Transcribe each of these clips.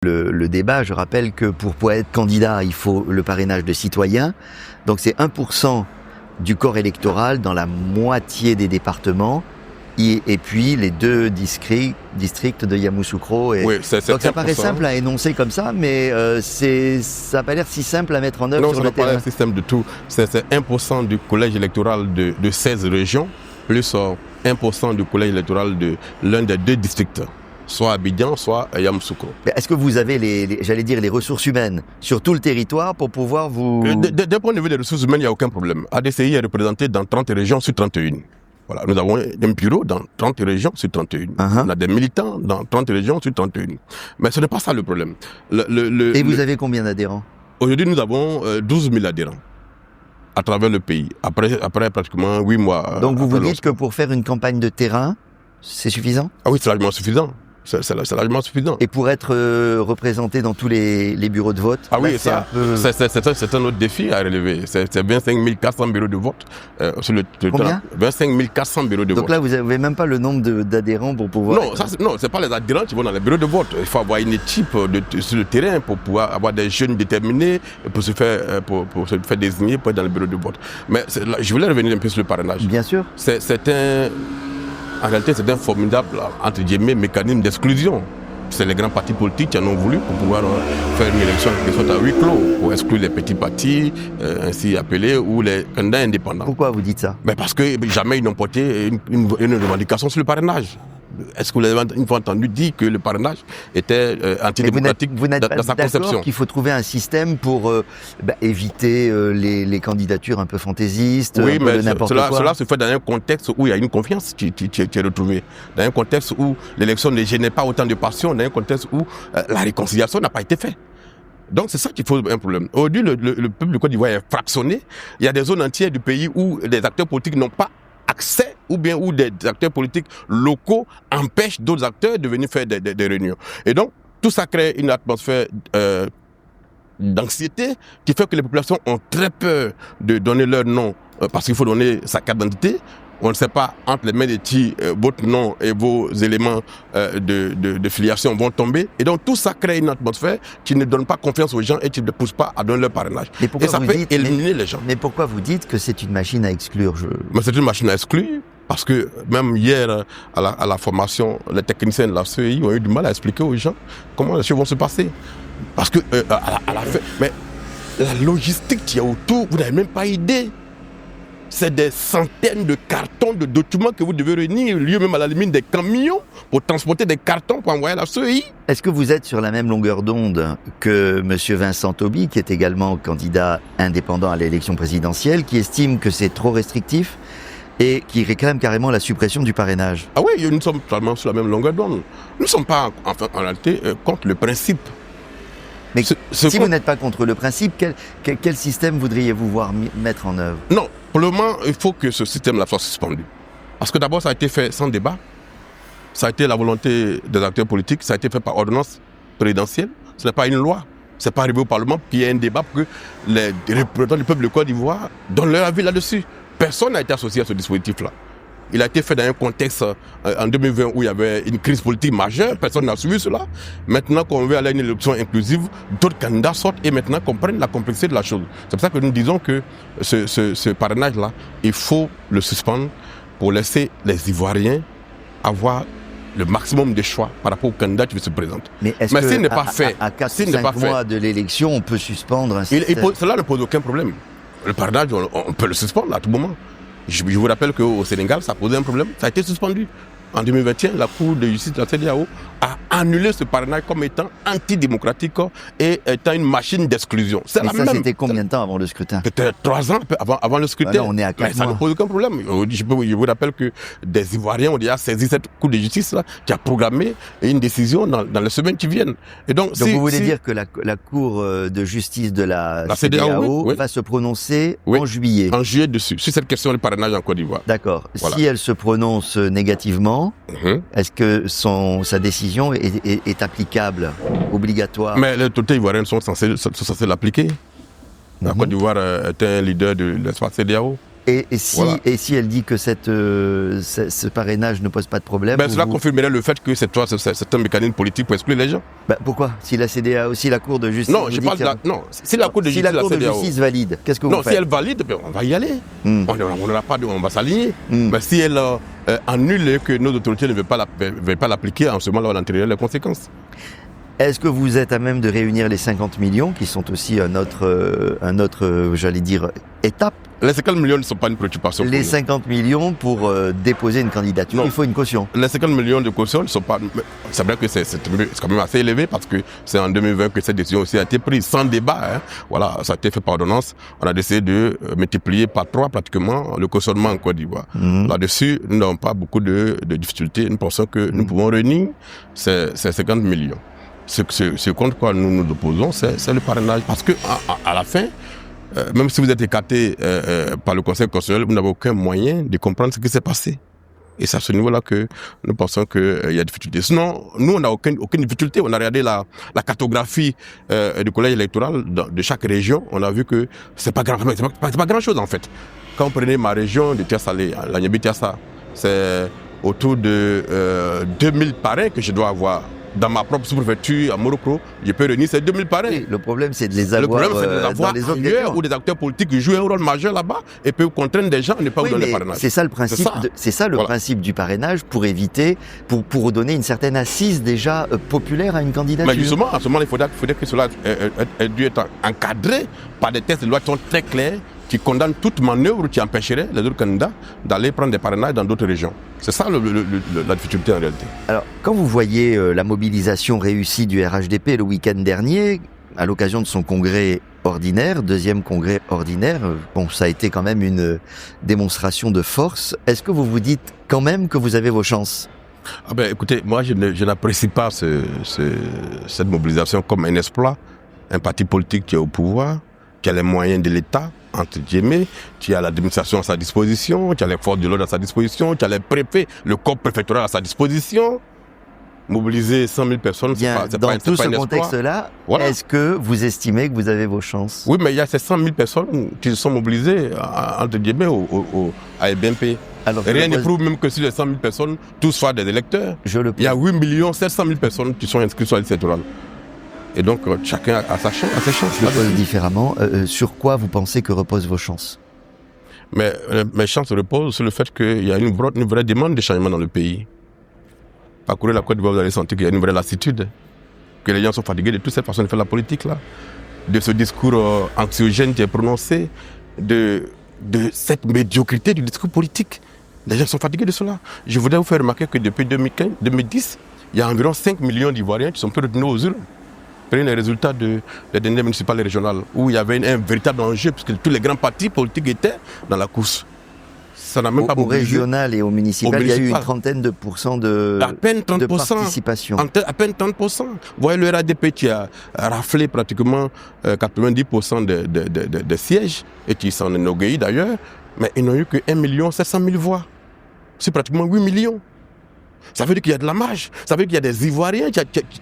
Le débat, je rappelle que pour pouvoir être candidat, il faut le parrainage de citoyens. Donc c'est 1% du corps électoral dans la moitié des départements. Et puis les 2 districts de Yamoussoukro. Oui, donc ça paraît simple à énoncer comme ça, mais ça n'a pas l'air si simple à mettre en œuvre sur le terrain. Non, ça n'a pas l'air si simple du tout. C'est 1% du collège électoral de 16 régions, plus 1% du collège électoral de l'un des 2 districts, soit Abidjan, soit Yamoussoukro. Est-ce que vous avez les ressources humaines sur tout le territoire pour pouvoir vous... D'un point de vue des ressources humaines, il n'y a aucun problème. ADCI est représenté dans 30 régions sur 31. Voilà, nous avons un bureau dans 30 régions sur 31. On a des militants dans 30 régions sur 31. Mais ce n'est pas ça le problème. Et vous avez combien d'adhérents? Aujourd'hui, nous avons 12 000 adhérents à travers le pays, après pratiquement 8 mois. Donc vous vous dites que pour faire une campagne de terrain, c'est suffisant? Ah oui, c'est largement suffisant. C'est largement suffisant. Et pour être représenté dans tous les bureaux de vote? Ah oui, c'est un autre défi à relever. C'est 25 400 bureaux de vote sur le territoire. 25 400 bureaux de vote. Donc là, vous n'avez même pas le nombre d'adhérents pour pouvoir... Non, c'est pas les adhérents qui vont dans les bureaux de vote. Il faut avoir une équipe sur le terrain pour pouvoir avoir des jeunes déterminés pour se faire désigner pour être dans le bureau de vote. Mais je voulais revenir un peu sur le parrainage. Bien sûr. En réalité, c'est un formidable, entre guillemets, mécanisme d'exclusion. C'est les grands partis politiques qui en ont voulu pour pouvoir faire une élection qui soit à huis clos, pour exclure les petits partis, ainsi appelés, ou les candidats indépendants. Pourquoi vous dites ça? Parce que jamais ils n'ont porté une revendication sur le parrainage. Est-ce que vous avez une fois entendu dire que le parrainage était antidémocratique dans sa conception? Qu'il faut trouver un système pour éviter les candidatures un peu fantaisistes, oui, mais n'importe quoi. Cela se fait dans un contexte où il y a une confiance qui est retrouvée, dans un contexte où l'élection ne gênait pas autant de passion, dans un contexte où la réconciliation n'a pas été faite. Donc c'est ça qui pose un problème. Aujourd'hui, le peuple de Côte d'Ivoire est fractionné. Il y a des zones entières du pays où les acteurs politiques n'ont pas accès, ou bien où des acteurs politiques locaux empêchent d'autres acteurs de venir faire des réunions. Et donc, tout ça crée une atmosphère d'anxiété qui fait que les populations ont très peur de donner leur nom parce qu'il faut donner sa carte d'identité. On ne sait pas entre les mains de qui votre nom et vos éléments de filiation vont tomber. Et donc tout ça crée une atmosphère qui ne donne pas confiance aux gens et qui ne pousse pas à donner leur parrainage. Et ça peut éliminer les gens. Mais pourquoi vous dites que c'est une machine à exclure? Mais c'est une machine à exclure. Parce que même hier, à la formation, les techniciens de la CEI ont eu du mal à expliquer aux gens comment les choses vont se passer. Parce que à la fin, mais la logistique qu'il y a autour, vous n'avez même pas idée. C'est des centaines de cartons, de documents que vous devez réunir, lieu même à la limite des camions pour transporter des cartons pour envoyer à la CEI. Est-ce que vous êtes sur la même longueur d'onde que M. Vincent Toby, qui est également candidat indépendant à l'élection présidentielle, qui estime que c'est trop restrictif et qui réclame carrément la suppression du parrainage? Ah oui, nous sommes totalement sur la même longueur d'onde. Nous ne sommes pas en réalité contre le principe. Mais si vous n'êtes pas contre le principe, quel système voudriez-vous voir mettre en œuvre? Non, pour le moment, il faut que ce système-là soit suspendu. Parce que d'abord, ça a été fait sans débat. Ça a été la volonté des acteurs politiques. Ça a été fait par ordonnance présidentielle. Ce n'est pas une loi. Ce n'est pas arrivé au Parlement pour qu'il y ait un débat pour que les représentants du peuple de Côte d'Ivoire donnent leur avis là-dessus. Personne n'a été associé à ce dispositif-là. Il a été fait dans un contexte en 2020 où il y avait une crise politique majeure, personne n'a suivi cela. Maintenant qu'on veut aller à une élection inclusive, d'autres candidats sortent et maintenant comprennent la complexité de la chose. C'est pour ça que nous disons que ce parrainage-là, il faut le suspendre pour laisser les Ivoiriens avoir le maximum de choix par rapport aux candidats qui se présentent. Mais s'il n'est pas fait, à 4 ou 5 mois de l'élection, on peut suspendre un système? Cela ne pose aucun problème. Le parrainage, on peut le suspendre à tout moment. Je vous rappelle qu'au Sénégal, ça posait un problème. Ça a été suspendu. En 2021, la Cour de justice de la CEDEAO a annulé ce parrainage comme étant antidémocratique et étant une machine d'exclusion. Mais ça, c'était combien de temps avant le scrutin? Peut-être 3 ans avant le scrutin. Là, on est à 4 mois. Ça ne pose aucun problème. Je vous rappelle que des Ivoiriens ont déjà saisi cette Cour de justice là, qui a programmé une décision dans les semaines qui viennent. Et donc vous voulez dire que la Cour de justice de la CEDEAO va se prononcer en juillet? En juillet dessus, sur cette question du parrainage en Côte d'Ivoire. D'accord. Voilà. Si elle se prononce négativement, est-ce que sa décision est applicable, obligatoire? Mais les autorités ivoiriennes sont censées l'appliquer. La Côte d'Ivoire est un leader de l'espace CEDEAO. Et si elle dit que ce parrainage ne pose pas de problème, cela confirmerait le fait que c'est un mécanisme politique pour exclure les gens. Pourquoi? Si la CEDEAO, si la Cour de justice... Non, je parle si la Cour de justice valide, qu'est-ce que vous faites? Si elle valide, on va y aller. On va s'aligner. Mais si elle annule et que nos autorités ne veulent pas l'appliquer, en ce moment-là, on en tirerait les conséquences. Est-ce que vous êtes à même de réunir les 50 millions, qui sont aussi un autre j'allais dire, étape? Les 50 millions ne sont pas une préoccupation. Les 50 millions pour déposer une candidature, non. Il faut une caution. Les 50 millions de caution ne sont pas... C'est vrai que c'est quand même assez élevé parce que c'est en 2020 que cette décision aussi a été prise sans débat. Hein. Voilà, ça a été fait par ordonnance. On a décidé de multiplier par 3 pratiquement le cautionnement en Côte d'Ivoire. Là-dessus, nous n'avons pas beaucoup de difficultés. Nous pensons que nous pouvons réunir ces 50 millions. Ce contre quoi nous nous opposons, c'est le parrainage. Parce que à la fin, même si vous êtes écarté par le Conseil constitutionnel, vous n'avez aucun moyen de comprendre ce qui s'est passé. Et c'est à ce niveau-là que nous pensons qu'il y a des difficultés. Sinon, nous, on n'a aucune difficulté. On a regardé la cartographie du collège électoral de chaque région. On a vu que c'est pas grand-chose en fait. Quand on prenait ma région de Tiassalé, la Niabi-Tiassa, c'est autour de 2000 parrains que je dois avoir. Dans ma propre sous-préfecture à Morocco, je peux réunir ces 2000 parrains. Oui, le problème, c'est de les avoir, dans les autres ailleurs, où des acteurs politiques jouent un rôle majeur là-bas et peuvent contraindre des gens à ne pas vous donner le parrainage. C'est ça le principe, principe du parrainage pour éviter, pour donner une certaine assise déjà populaire à une candidature. Mais justement, à ce moment, il faudrait que cela ait dû être encadré par des textes de loi qui sont très clairs, qui condamnent toute manœuvre qui empêcherait les autres candidats d'aller prendre des parrainages dans d'autres régions. C'est ça la difficulté en réalité. Alors, quand vous voyez la mobilisation réussie du RHDP le week-end dernier, à l'occasion de son congrès ordinaire, deuxième congrès ordinaire, ça a été quand même une démonstration de force. Est-ce que vous vous dites quand même que vous avez vos chances? Écoutez, moi je n'apprécie pas cette mobilisation comme un exploit. Un parti politique qui est au pouvoir, qui a les moyens de l'État, entre guillemets, tu as l'administration à sa disposition, tu as les forces de l'ordre à sa disposition, tu as les préfets, le corps préfectoral à sa disposition. Mobiliser 100 000 personnes, c'est pas un exploit. Dans tout ce contexte-là, voilà. Est-ce que vous estimez que vous avez vos chances? Oui, mais il y a ces 100 000 personnes qui sont mobilisées, entre guillemets, à BNP. Alors, rien ne prouve même que si les 100 000 personnes, tous soient des électeurs. Il y a 8 700 000 personnes qui sont inscrites sur la liste électorale. Et donc, chacun a ses chances. Je le pose différemment. Sur quoi vous pensez que reposent vos chances? Mais mes chances reposent sur le fait qu'il y a une vraie demande de changement dans le pays. Parcourez la Côte d'Ivoire, vous allez sentir qu'il y a une vraie lassitude. Que les gens sont fatigués de toute cette façon de faire la politique là. De ce discours anxiogène qui est prononcé. De cette médiocrité du discours politique. Les gens sont fatigués de cela. Je voudrais vous faire remarquer que depuis 2010, il y a environ 5 millions d'Ivoiriens qui sont peu retenus aux urnes. Prenez les résultats des dernières municipales et régionales, où il y avait un véritable enjeu, puisque tous les grands partis politiques étaient dans la course. Ça n'a même pas au régional et au municipal, il y a eu une trentaine de pourcents de participation. À peine 30%. Vous voyez le RHDP qui a raflé pratiquement 90% des sièges, et qui s'en enorgueillit d'ailleurs, mais ils n'ont eu que 1 700 000 voix. C'est pratiquement 8 millions. Ça veut dire qu'il y a de la marge. Ça veut dire qu'il y a des Ivoiriens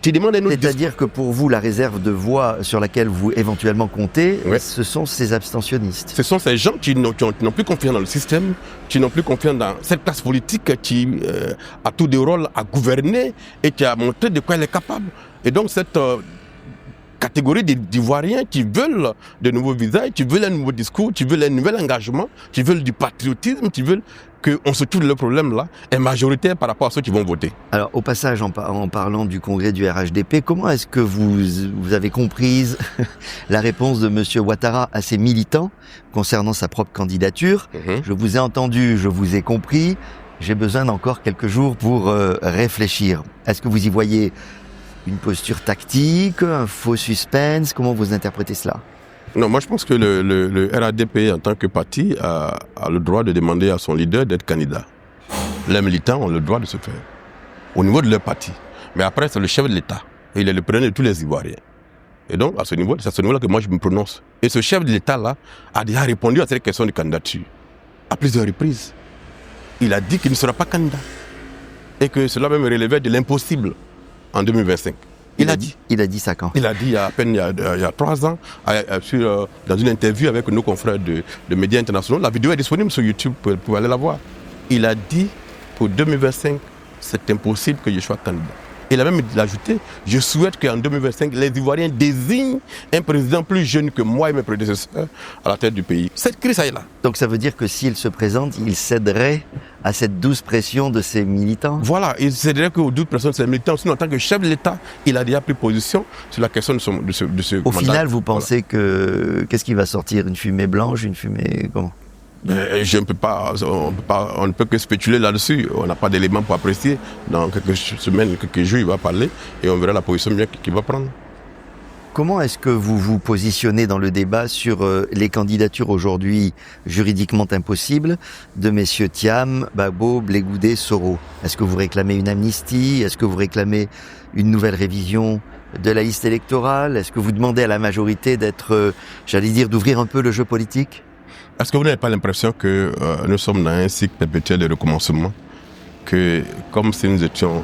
qui demandent un autre discours. C'est-à-dire que pour vous, la réserve de voix sur laquelle vous éventuellement comptez, ce sont ces abstentionnistes. Ce sont ces gens qui n'ont plus confiance dans le système, qui n'ont plus confiance dans cette classe politique qui a tout des rôles à gouverner et qui a montré de quoi elle est capable. Et donc cette catégorie d'Ivoiriens qui veulent de nouveaux visages, qui veulent un nouveau discours, qui veulent un nouvel engagement, qui veulent du patriotisme, qui veulent qu'on se trouve le problème là, est majoritaire par rapport à ceux qui vont voter. Alors au passage, en parlant du congrès du RHDP, comment est-ce que vous avez compris la réponse de M. Ouattara à ses militants concernant sa propre candidature? Je vous ai entendu, je vous ai compris, j'ai besoin d'encore quelques jours pour réfléchir. Est-ce que vous y voyez une posture tactique, un faux suspense? Comment vous interprétez cela? Non, moi je pense que le RHDP en tant que parti a le droit de demander à son leader d'être candidat. Les militants ont le droit de se faire, au niveau de leur parti. Mais après, c'est le chef de l'État. Et il est le président de tous les Ivoiriens. Et donc, c'est à ce niveau-là que moi je me prononce. Et ce chef de l'État-là a déjà répondu à cette question de candidature à plusieurs reprises. Il a dit qu'il ne sera pas candidat. Et que cela même relevait de l'impossible en 2025. Il a dit. Il a dit ça quand? Il a dit il y a à peine il y a 3 ans, dans une interview avec nos confrères de médias internationaux. La vidéo est disponible sur YouTube, vous pouvez aller la voir. Il a dit pour 2025, c'est impossible que je sois candidat. Il a même ajouté, je souhaite qu'en 2025, les Ivoiriens désignent un président plus jeune que moi et mes prédécesseurs à la tête du pays. Cette crise, ça est là. Donc ça veut dire que s'il se présente, il céderait à cette douce pression de ses militants? Voilà, il céderait aux 12 personnes de ses militants. Sinon, en tant que chef de l'État, il a déjà pris position sur la question de ce Au mandat. final, vous pensez que... Qu'est-ce qui va sortir? Une fumée blanche? Une fumée... Comment? On ne peut que spéculer là-dessus. On n'a pas d'éléments pour apprécier. Dans quelques semaines, quelques jours, il va parler et on verra la position bien qu'il va prendre. Comment est-ce que vous vous positionnez dans le débat sur les candidatures aujourd'hui juridiquement impossibles de messieurs Thiam, Gbagbo, Blé Goudé, Soro? Est-ce que vous réclamez une amnistie? Est-ce que vous réclamez une nouvelle révision de la liste électorale? Est-ce que vous demandez à la majorité d'être, d'ouvrir un peu le jeu politique? Est-ce que vous n'avez pas l'impression que nous sommes dans un cycle perpétuel de recommencement, que comme si nous étions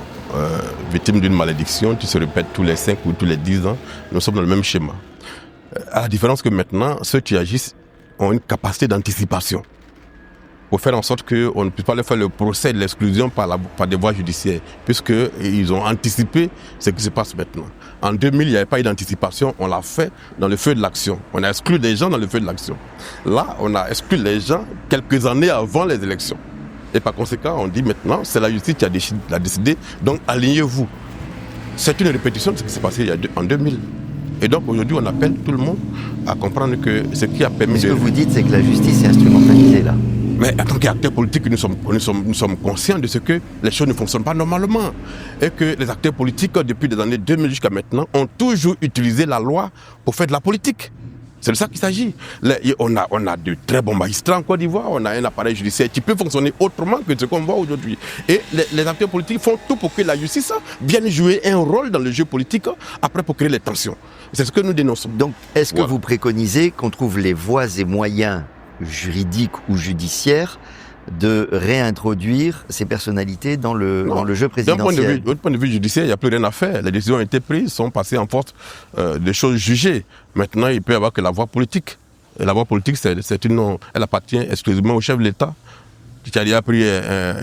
victimes d'une malédiction qui se répète tous les 5 ou tous les 10 ans, nous sommes dans le même schéma. À la différence que maintenant, ceux qui agissent ont une capacité d'anticipation pour faire en sorte qu'on ne puisse pas leur faire le procès de l'exclusion par des voies judiciaires, puisqu'ils ont anticipé ce qui se passe maintenant. En 2000, il n'y avait pas eu d'anticipation, on l'a fait dans le feu de l'action. On a exclu les gens dans le feu de l'action. Là, on a exclu les gens quelques années avant les élections. Et par conséquent, on dit maintenant, c'est la justice qui a décidé, donc alignez-vous. C'est une répétition de ce qui s'est passé en 2000. Et donc aujourd'hui, on appelle tout le monde à comprendre que ce qui a permis... Mais ce que vous dites, c'est que la justice est instrumentalisée là. Mais en tant qu'acteurs politiques, nous sommes conscients de ce que les choses ne fonctionnent pas normalement. Et que les acteurs politiques, depuis les années 2000 jusqu'à maintenant, ont toujours utilisé la loi pour faire de la politique. C'est de ça qu'il s'agit. On a de très bons magistrats en Côte d'Ivoire, on a un appareil judiciaire qui peut fonctionner autrement que ce qu'on voit aujourd'hui. Et les acteurs politiques font tout pour que la justice vienne jouer un rôle dans le jeu politique, après pour créer les tensions. C'est ce que nous dénonçons. Donc, est-ce que vous préconisez qu'on trouve les voies et moyens juridiques ou judiciaires de réintroduire ces personnalités dans le jeu présidentiel? D'un point de vue judiciaire, il n'y a plus rien à faire. Les décisions ont été prises, sont passées en force des choses jugées. Maintenant, il peut y avoir que la voie politique. Et la voie politique, elle appartient exclusivement au chef de l'État, qui a déjà pris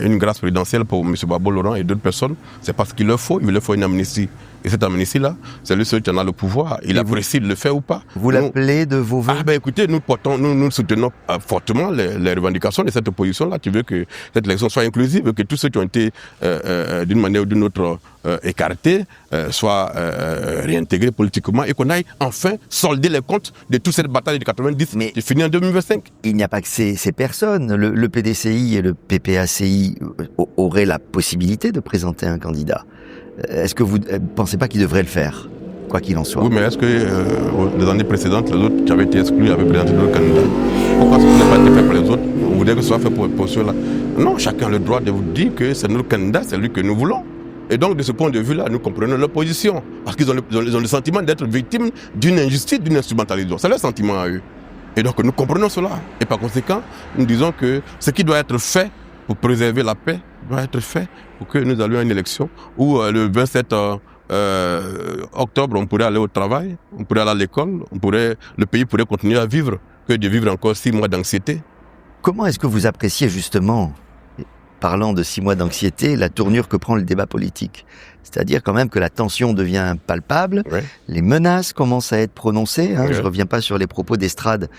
une grâce présidentielle pour M. Gbagbo Laurent et d'autres personnes. C'est parce qu'il leur faut une amnistie. Et cette amnistie-là, c'est lui seul qui en a le pouvoir. Il apprécie de le faire ou pas. Vous l'appelez de vos voeux? Écoutez, nous soutenons fortement les revendications de cette opposition-là qui veut que cette élection soit inclusive, que tous ceux qui ont été d'une manière ou d'une autre écartés soient réintégrés politiquement et qu'on aille enfin solder les comptes de toute cette bataille de 90 qui finit en 2025. Il n'y a pas que ces personnes. Le PDCI et le PPACI auraient la possibilité de présenter un candidat. Est-ce que vous ne pensez pas qu'ils devraient le faire, quoi qu'il en soit? Oui, mais est-ce que les années précédentes, les autres qui avaient été exclus avaient présenté d'autres candidats? Pourquoi ce n'est pas été fait pour les autres? On voudrait que ce soit fait pour ceux-là. Non, chacun a le droit de vous dire que c'est notre candidat, c'est lui que nous voulons. Et donc, de ce point de vue-là, nous comprenons leur position. Parce qu'ils ont le sentiment d'être victimes d'une injustice, d'une instrumentalisation. C'est leur sentiment à eux. Et donc, nous comprenons cela. Et par conséquent, nous disons que ce qui doit être fait pour préserver la paix doit être fait pour que nous allions à une élection où le 27 octobre, on pourrait aller au travail, on pourrait aller à l'école, le pays pourrait continuer à vivre, que de vivre encore 6 mois d'anxiété. Comment est-ce que vous appréciez justement, parlant de 6 mois d'anxiété, la tournure que prend le débat politique? C'est-à-dire quand même que la tension devient palpable, les menaces commencent à être prononcées. Je ne reviens pas sur les propos d'estrade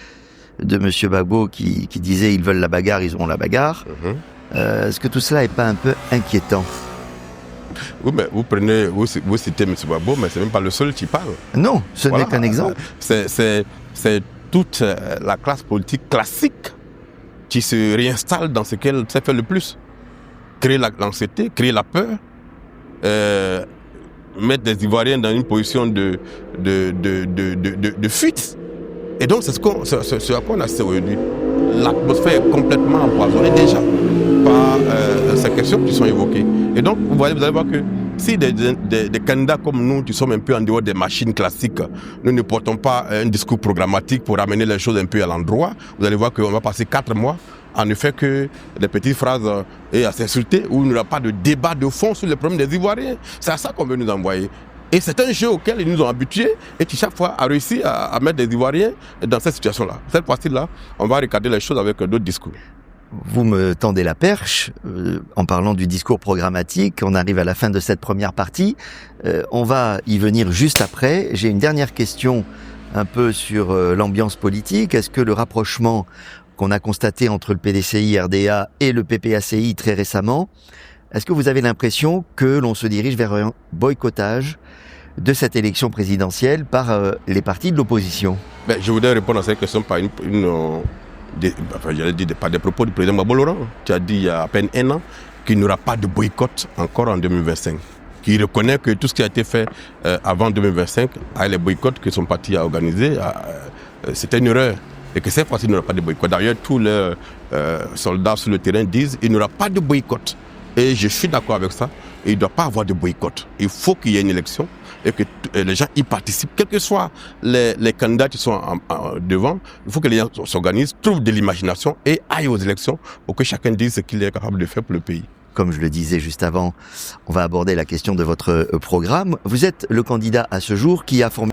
de M. Gbagbo qui disait « ils veulent la bagarre, ils auront la bagarre ». Est-ce que tout cela n'est pas un peu inquiétant? Oui, mais vous citez M. Gbagbo, mais ce n'est même pas le seul qui parle. Non, ce n'est qu'un exemple. C'est toute la classe politique classique qui se réinstalle dans ce qu'elle sait faire le plus. Créer l'anxiété, créer la peur, mettre les Ivoiriens dans une position de fuite. Et donc, c'est ce à quoi on a assisté aujourd'hui. L'atmosphère est complètement empoisonnée déjà par ces questions qui sont évoquées. Et donc, vous allez voir que si des candidats comme nous, qui sommes un peu en dehors des machines classiques, nous ne portons pas un discours programmatique pour ramener les choses un peu à l'endroit, vous allez voir qu'on va passer 4 mois, en effet, que des petites phrases et à s'insulter, où il n'y aura pas de débat de fond sur les problèmes des Ivoiriens. C'est à ça qu'on veut nous envoyer. Et c'est un jeu auquel ils nous ont habitués et qui chaque fois a réussi à mettre des Ivoiriens dans cette situation-là. Cette fois-ci-là, on va regarder les choses avec d'autres discours. Vous me tendez la perche en parlant du discours programmatique. On arrive à la fin de cette première partie. On va y venir juste après. J'ai une dernière question un peu sur l'ambiance politique. Est-ce que le rapprochement qu'on a constaté entre le PDCI, RDA et le PPACI très récemment, est-ce que vous avez l'impression que l'on se dirige vers un boycottage de cette élection présidentielle par les partis de l'opposition? Je voudrais répondre à cette question par par des propos du président Gbagbo Laurent, qui a dit il y a à peine un an qu'il n'y aura pas de boycott encore en 2025. Qui reconnaît que tout ce qui a été fait avant 2025, avec les boycotts que son parti a organisés, c'était une erreur. Et que cette fois-ci, il n'y aura pas de boycott. D'ailleurs, tous les soldats sur le terrain disent qu'il n'y aura pas de boycott. Et je suis d'accord avec ça. Et il ne doit pas avoir de boycott. Il faut qu'il y ait une élection et que les gens y participent. Quels que soient les candidats qui sont devant, il faut que les gens s'organisent, trouvent de l'imagination et aillent aux élections pour que chacun dise ce qu'il est capable de faire pour le pays. Comme je le disais juste avant, on va aborder la question de votre programme. Vous êtes le candidat à ce jour qui a formé...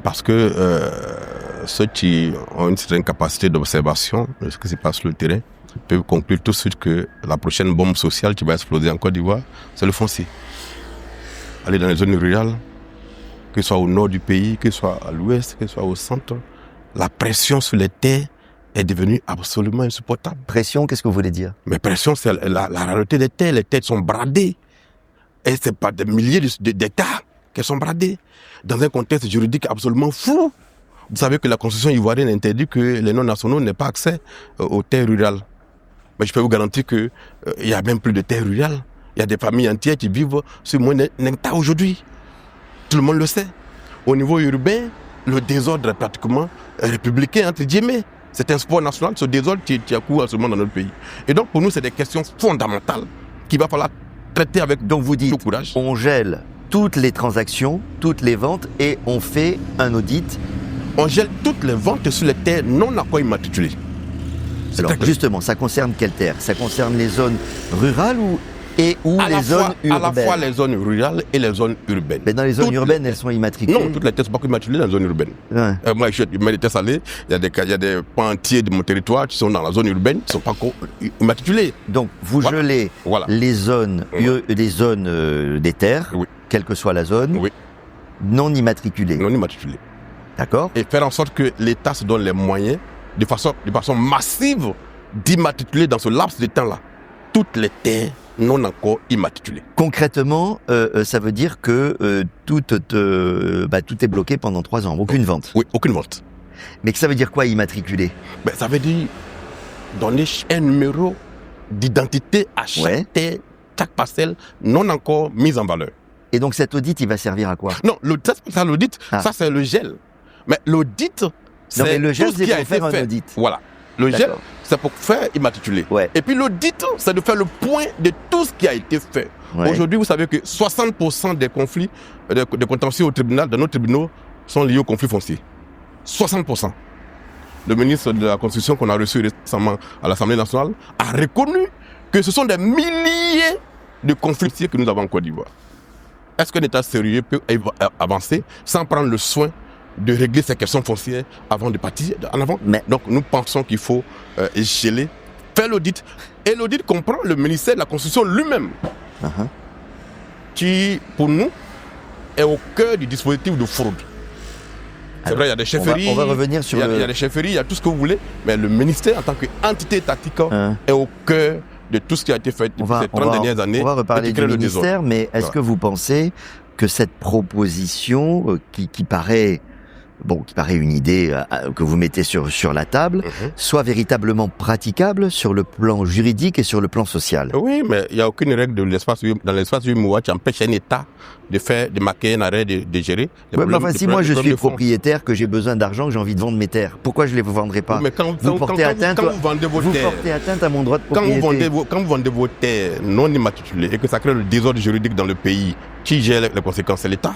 Parce que ceux qui ont une certaine capacité d'observation de ce qui se passe sur le terrain peuvent conclure tout de suite que la prochaine bombe sociale qui va exploser en Côte d'Ivoire, c'est le foncier. Aller dans les zones rurales, que ce soit au nord du pays, que ce soit à l'ouest, que ce soit au centre, la pression sur les terres est devenue absolument insupportable. Pression, qu'est-ce que vous voulez dire? Mais pression, c'est la rareté des terres. Les terres sont bradées. Et c'est pas des milliers d'hectares qu'elles sont bradées. Dans un contexte juridique absolument flou. Vous savez que la Constitution ivoirienne interdit que les non-nationaux n'aient pas accès aux terres rurales. Mais je peux vous garantir qu'il y a même plus de terres rurales. Il y a des familles entières qui vivent sur moins d'un hectare aujourd'hui. Tout le monde le sait. Au niveau urbain, le désordre est pratiquement républicain, entre guillemets. C'est un sport national, ce désordre qui a cours en ce moment dans notre pays. Et donc pour nous, c'est des questions fondamentales qu'il va falloir traiter avec donc vous dites, tout courage. On gèle toutes les transactions, toutes les ventes et on fait un audit. On gèle toutes les ventes sur les terres non encore immatriculées. Alors justement, ça concerne quelles terres? Ça concerne les zones rurales ou les zones urbaines? À la fois les zones rurales et les zones urbaines. Mais dans les zones urbaines, elles sont immatriculées? Non, toutes les terres ne sont pas immatriculées dans les zones urbaines. Ouais. Moi, je mets des terres salées, il y a des pans entiers de mon territoire qui sont dans la zone urbaine, qui ne sont pas encore immatriculés. Donc, vous gelez les zones, des terres, quelle que soit la zone, non immatriculées. Non immatriculées. D'accord. Et faire en sorte que l'État se donne les moyens, de façon massive, d'immatriculer dans ce laps de temps-là toutes les terres non encore immatriculées. Concrètement, ça veut dire que tout est bloqué pendant 3 ans, aucune vente. Oui, aucune vente. Mais que ça veut dire quoi, immatriculer? Ça veut dire donner un numéro d'identité à chaque terre, chaque parcelle non encore mise en valeur. Et donc cet audit, il va servir à quoi? Non, l'audit, ça c'est le gel. Mais l'audit, c'est le gel, tout ce qui a été fait. Audit. Voilà. Le gel, c'est pour faire immatriculer. Ouais. Et puis l'audit, c'est de faire le point de tout ce qui a été fait. Ouais. Aujourd'hui, vous savez que 60% des conflits, des contentieux au tribunal, dans nos tribunaux, sont liés aux conflits fonciers. 60%. Le ministre de la Constitution qu'on a reçu récemment à l'Assemblée nationale a reconnu que ce sont des milliers de conflits fonciers que nous avons en Côte d'Ivoire. Est-ce qu'un État sérieux peut avancer sans prendre le soin de régler ces questions foncières avant de partir en avant? Donc nous pensons qu'il faut geler, faire l'audit. Et l'audit comprend le ministère de la Constitution lui-même, qui, pour nous, est au cœur du dispositif de fraude. C'est vrai, il y a des chefferies, on va revenir sur il y a des chefferies, il y a tout ce que vous voulez, mais le ministère, en tant qu'entité étatique, est au cœur de tout ce qui a été fait depuis ces 30 dernières années. On va reparler du ministère, mais est-ce que vous pensez que cette proposition qui paraît une idée que vous mettez sur la table, soit véritablement praticable sur le plan juridique et sur le plan social? Oui, mais il n'y a aucune règle dans l'espace UMOA qui empêche un État de marquer un arrêt, de gérer. Si moi je suis propriétaire, que j'ai besoin d'argent, que j'ai envie de vendre mes terres, pourquoi je ne les vendrai pas? Mais vous portez atteinte à mon droit de propriété. Quand vous vendez vos terres non immatriculées et que ça crée le désordre juridique dans le pays, qui gère les conséquences? C'est l'État.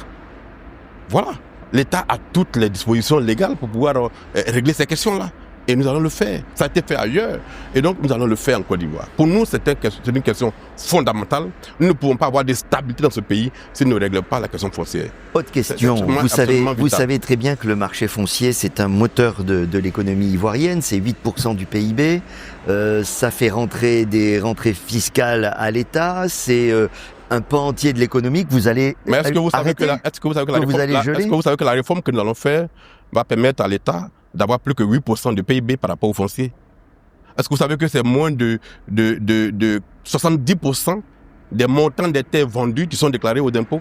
Voilà. L'État a toutes les dispositions légales pour pouvoir régler ces questions-là. Et nous allons le faire. Ça a été fait ailleurs. Et donc, nous allons le faire en Côte d'Ivoire. Pour nous, c'est une question fondamentale. Nous ne pouvons pas avoir de stabilité dans ce pays si nous ne réglons pas la question foncière. Autre question. Vous savez très bien que le marché foncier, c'est un moteur de l'économie ivoirienne. C'est 8% du PIB. Ça fait rentrer des rentrées fiscales à l'État. C'est un pan entier de l'économie que vous allez Mais est-ce que vous savez que la réforme que nous allons faire va permettre à l'État d'avoir plus que 8% de PIB par rapport au foncier? Est-ce que vous savez que c'est moins de 70% des montants des terres vendues qui sont déclarés aux impôts?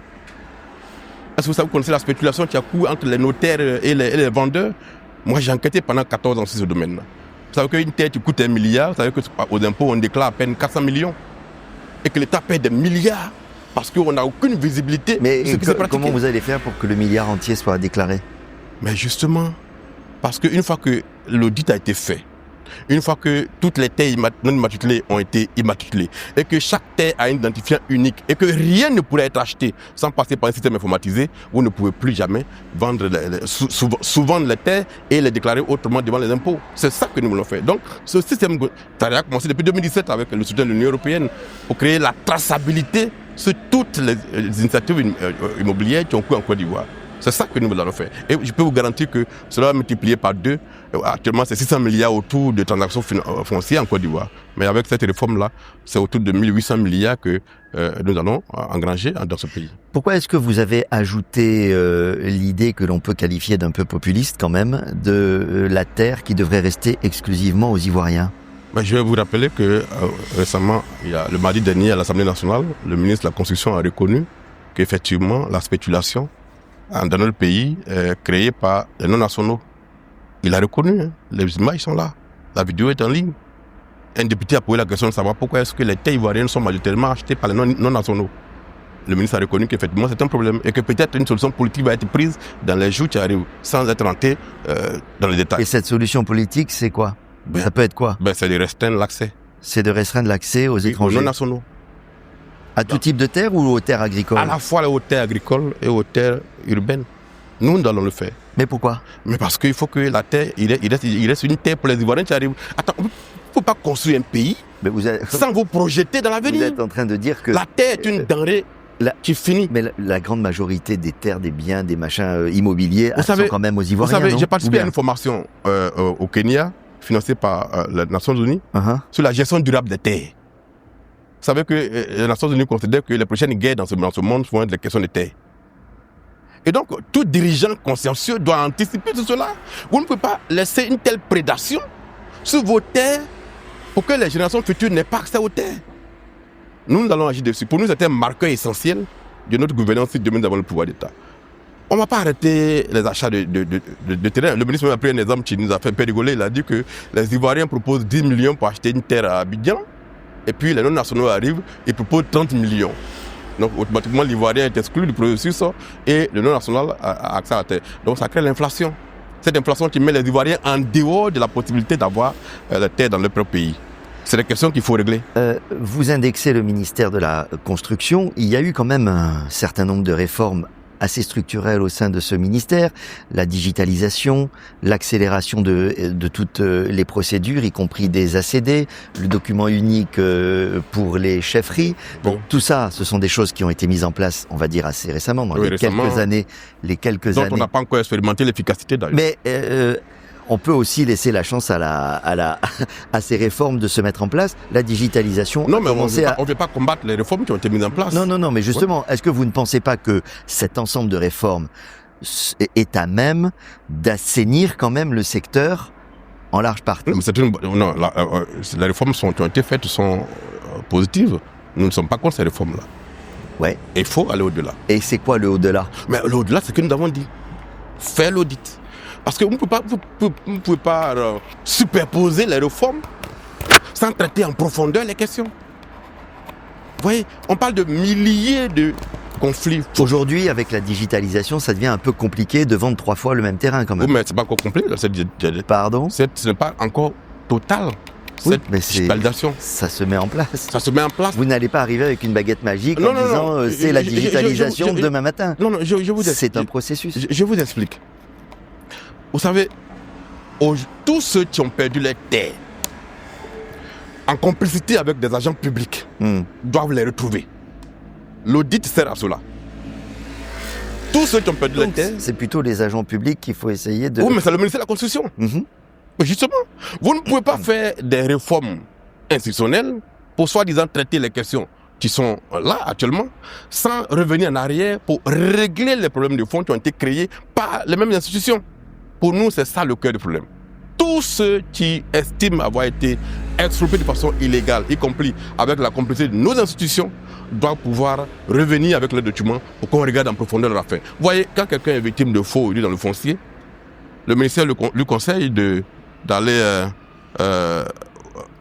Est-ce que vous connaissez la spéculation qui a cours entre les notaires et les vendeurs? Moi, j'ai enquêté pendant 14 ans sur ce domaine-là. Vous savez qu'une terre qui coûte 1 milliard, vous savez qu'aux impôts, on déclare à peine 400 millions. Et que l'État paie des milliards parce qu'on n'a aucune visibilité. Mais comment vous allez faire pour que le milliard entier soit déclaré? Mais justement, parce qu'une fois que l'audit a été fait, une fois que toutes les terres non immatriculées ont été immatriculées, et que chaque terre a un identifiant unique, et que rien ne pourrait être acheté sans passer par un système informatisé, vous ne pouvez plus jamais vendre sous-vendre les terres et les déclarer autrement devant les impôts. C'est ça que nous voulons faire. Donc, ce système, ça a commencé depuis 2017 avec le soutien de l'Union européenne pour créer la traçabilité sur toutes les initiatives immobilières qui ont cours en Côte d'Ivoire. C'est ça que nous allons faire. Et je peux vous garantir que cela va multiplier par 2. Actuellement, c'est 600 milliards autour de transactions foncières en Côte d'Ivoire. Mais avec cette réforme-là, c'est autour de 1800 milliards que nous allons engranger dans ce pays. Pourquoi est-ce que vous avez ajouté l'idée que l'on peut qualifier d'un peu populiste quand même, de la terre qui devrait rester exclusivement aux Ivoiriens? Je vais vous rappeler que récemment, le mardi dernier à l'Assemblée nationale, le ministre de la Construction a reconnu qu'effectivement, la spéculation dans notre pays créée par les non-nationaux. Il a reconnu, les images sont là, la vidéo est en ligne. Un député a posé la question de savoir pourquoi est-ce que les terres ivoiriennes sont majoritairement achetées par les non-nationaux. Le ministre a reconnu qu'effectivement c'est un problème et que peut-être une solution politique va être prise dans les jours qui arrivent sans être rentré dans les détails. Et cette solution politique, c'est quoi? Ça peut être quoi? C'est de restreindre l'accès. C'est de restreindre l'accès aux étrangers? Aux non-nationaux. À tout type de terre ou aux terres agricoles? À la fois aux terres agricoles et aux terres urbaines. Nous allons le faire. Mais pourquoi? Mais parce qu'il faut que la terre, il reste une terre pour les Ivoiriens qui arrivent. Attends, il ne faut pas construire un pays sans vous projeter dans l'avenir. Vous êtes en train de dire que... La terre est une denrée qui finit. Mais la grande majorité des terres, des biens, des machins immobiliers sont quand même aux Ivoiriens. Vous savez, j'ai participé à une formation au Kenya, financée par les Nations Unies, sur la gestion durable des terres. Vous savez que les Nations Unies considèrent que les prochaines guerres dans ce monde vont être les questions de terre. Et donc, tout dirigeant consciencieux doit anticiper tout cela. Vous ne pouvez pas laisser une telle prédation sur vos terres pour que les générations futures n'aient pas accès aux terres. Nous allons agir dessus. Pour nous, c'est un marqueur essentiel de notre gouvernance si demain nous avons le pouvoir d'État. On ne va pas arrêter les achats de terrain. Le ministre m'a pris un exemple qui nous a fait un peu rigoler. Il a dit que les Ivoiriens proposent 10 millions pour acheter une terre à Abidjan. Et puis les non-nationaux arrivent et proposent 30 millions. Donc automatiquement l'Ivoirien est exclu du processus et le non-national a accès à la terre. Donc ça crée l'inflation. Cette inflation qui met les Ivoiriens en dehors de la possibilité d'avoir la terre dans leur propre pays. C'est la question qu'il faut régler. Vous indexez le ministère de la Construction. Il y a eu quand même un certain nombre de réformes assez structurelles au sein de ce ministère, la digitalisation, l'accélération de toutes les procédures, y compris des ACD, le document unique pour les chefferies. Bon, tout ça, ce sont des choses qui ont été mises en place, on va dire assez récemment, dans quelques années. Donc on n'a pas encore expérimenté l'efficacité d'ailleurs. Mais on peut aussi laisser la chance à ces réformes de se mettre en place. La digitalisation. Non, mais on ne veut pas combattre les réformes qui ont été mises en place. Non, mais justement, est-ce que vous ne pensez pas que cet ensemble de réformes est à même d'assainir quand même le secteur en large partie? Les réformes qui ont été faites sont positives. Nous ne sommes pas contre ces réformes-là. Ouais. Et il faut aller au-delà. Et c'est quoi le au-delà? Mais au-delà, c'est ce que nous avons dit. Faire l'audit. Parce que vous ne pouvez pas superposer les réformes sans traiter en profondeur les questions. Vous voyez, on parle de milliers de conflits. Aujourd'hui, avec la digitalisation, ça devient un peu compliqué de vendre 3 fois le même terrain quand même. Oui, mais ce n'est pas encore complet. Pardon? Ce n'est pas encore total. Oui, mais ça se met en place. Ça se met en place. Vous n'allez pas arriver avec une baguette magique en disant c'est la digitalisation demain matin. Non, je vous explique. C'est un processus. Je vous explique. Vous savez, tous ceux qui ont perdu les terres, en complicité avec des agents publics, doivent les retrouver. L'audit sert à cela. Tous ceux qui ont perdu les terres... C'est plutôt les agents publics qu'il faut essayer de... Oui, mais c'est le ministère de la Constitution. Mais justement, vous ne pouvez pas faire des réformes institutionnelles pour soi-disant traiter les questions qui sont là actuellement, sans revenir en arrière pour régler les problèmes de fond qui ont été créés par les mêmes institutions. Pour nous, c'est ça le cœur du problème. Tous ceux qui estiment avoir été expropriés de façon illégale, y compris avec la complicité de nos institutions, doivent pouvoir revenir avec les documents pour qu'on regarde en profondeur leur affaire. Vous voyez, quand quelqu'un est victime de faux dans le foncier, le ministère lui conseille d'aller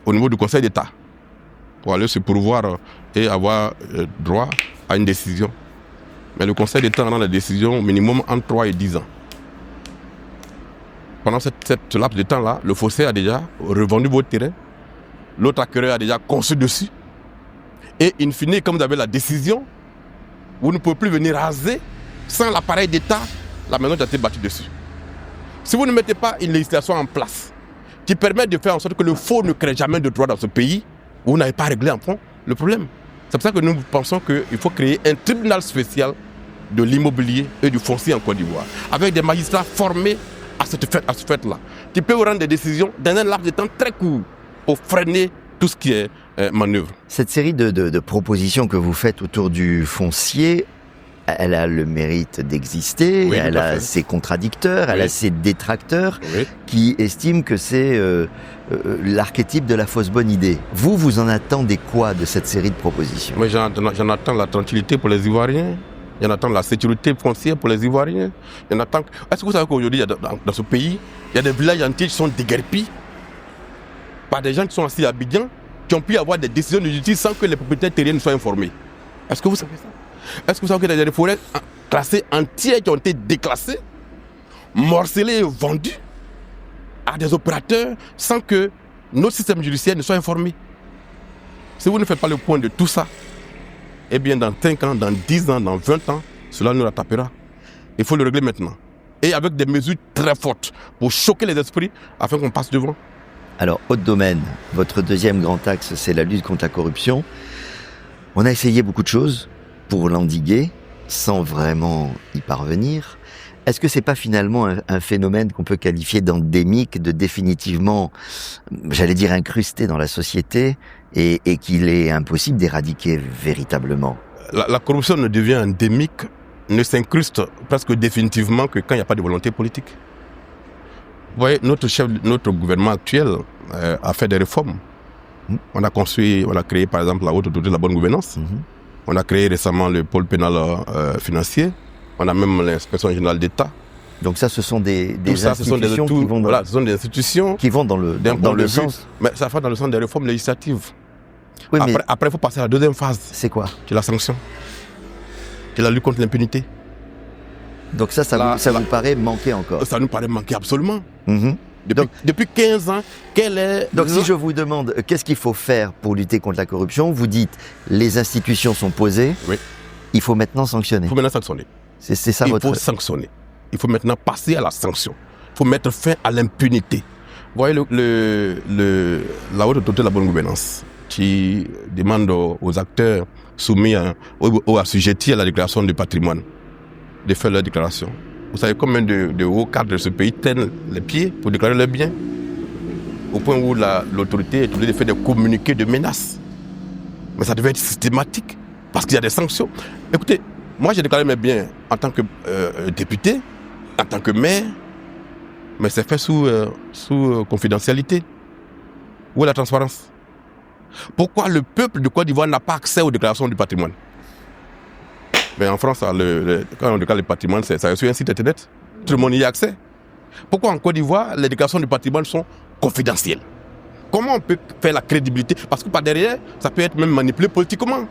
au niveau du Conseil d'État pour aller se pourvoir et avoir droit à une décision. Mais le Conseil d'État rend la décision au minimum entre 3 et 10 ans. Pendant ce laps de temps-là, le foncier a déjà revendu votre terrain, l'autre acquéreur a déjà conçu dessus. Et in fine, comme vous avez la décision, vous ne pouvez plus venir raser sans l'appareil d'État la maison qui a été bâtie dessus. Si vous ne mettez pas une législation en place qui permet de faire en sorte que le faux ne crée jamais de droit dans ce pays, vous n'avez pas réglé en fond le problème. C'est pour ça que nous pensons qu'il faut créer un tribunal spécial de l'immobilier et du foncier en Côte d'Ivoire, avec des magistrats formés à ce fait-là, qui peuvent rendre des décisions dans un laps de temps très court pour freiner tout ce qui est manœuvre. Cette série de propositions que vous faites autour du foncier, elle a le mérite d'exister, oui, elle a ses contradicteurs, elle a ses détracteurs qui estiment que c'est l'archétype de la fausse bonne idée. Vous en attendez quoi de cette série de propositions? Moi, j'en attends la tranquillité pour les Ivoiriens, j'en attends la sécurité foncière pour les Ivoiriens. Est-ce que vous savez qu'aujourd'hui, dans ce pays, il y a des villages entiers qui sont déguerpis par des gens qui sont assis à Abidjan, qui ont pu avoir des décisions de justice sans que les propriétaires terriens ne soient informés. Est-ce que vous savez ça? Est-ce que vous savez qu'il y a des forêts classées entières qui ont été déclassées, morcelées et vendues à des opérateurs sans que nos systèmes judiciaires ne soient informés? Si vous ne faites pas le point de tout ça, eh bien dans 5 ans, dans 10 ans, dans 20 ans, cela nous rattrapera. Il faut le régler maintenant. Et avec des mesures très fortes pour choquer les esprits afin qu'on passe devant. Alors, Haute Domaine, votre deuxième grand axe, c'est la lutte contre la corruption. On a essayé beaucoup de choses pour l'endiguer, sans vraiment y parvenir. Est-ce que c'est pas finalement un phénomène qu'on peut qualifier d'endémique, de définitivement, j'allais dire, incrusté dans la société, et qu'il est impossible d'éradiquer véritablement? La corruption ne devient endémique, ne s'incruste presque définitivement que quand il n'y a pas de volonté politique. Vous voyez, notre gouvernement actuel a fait des réformes. On a créé par exemple la Haute Autorité de la bonne gouvernance. On a créé récemment le pôle pénal financier. On a même l'inspection générale d'État. Donc ça, ce sont des institutions qui vont dans, ce sont des institutions qui vont dans le sens. Mais ça va dans le sens des réformes législatives. Oui, après, il faut passer à la deuxième phase. C'est quoi? C'est la sanction. C'est la lutte contre l'impunité. Donc ça vous paraît manquer encore? Ça nous paraît manquer absolument. Depuis 15 ans, quelle est... Donc si je vous demande qu'est-ce qu'il faut faire pour lutter contre la corruption, vous dites les institutions sont posées, il faut maintenant sanctionner. Il faut maintenant sanctionner. C'est ça votre... Il faut sanctionner. Il faut maintenant passer à la sanction. Il faut mettre fin à l'impunité. Vous voyez la Haute Autorité de la bonne gouvernance qui demande aux acteurs soumis ou assujettis à la déclaration du patrimoine de faire leur déclaration. Vous savez combien de hauts cadres de ce pays tiennent les pieds pour déclarer leurs biens? Au point où l'autorité est obligée de faire des communiqués de menaces. Mais ça devait être systématique parce qu'il y a des sanctions. Écoutez, moi j'ai déclaré mes biens en tant que député, en tant que maire, mais c'est fait sous confidentialité. Où est la transparence? Pourquoi le peuple de Côte d'Ivoire n'a pas accès aux déclarations du patrimoine? Mais en France, quand on déclare le patrimoine, c'est sur un site internet. Tout le monde y a accès. Pourquoi en Côte d'Ivoire, les déclarations du patrimoine sont confidentielles? Comment on peut faire la crédibilité? Parce que par derrière, ça peut être même manipulé politiquement.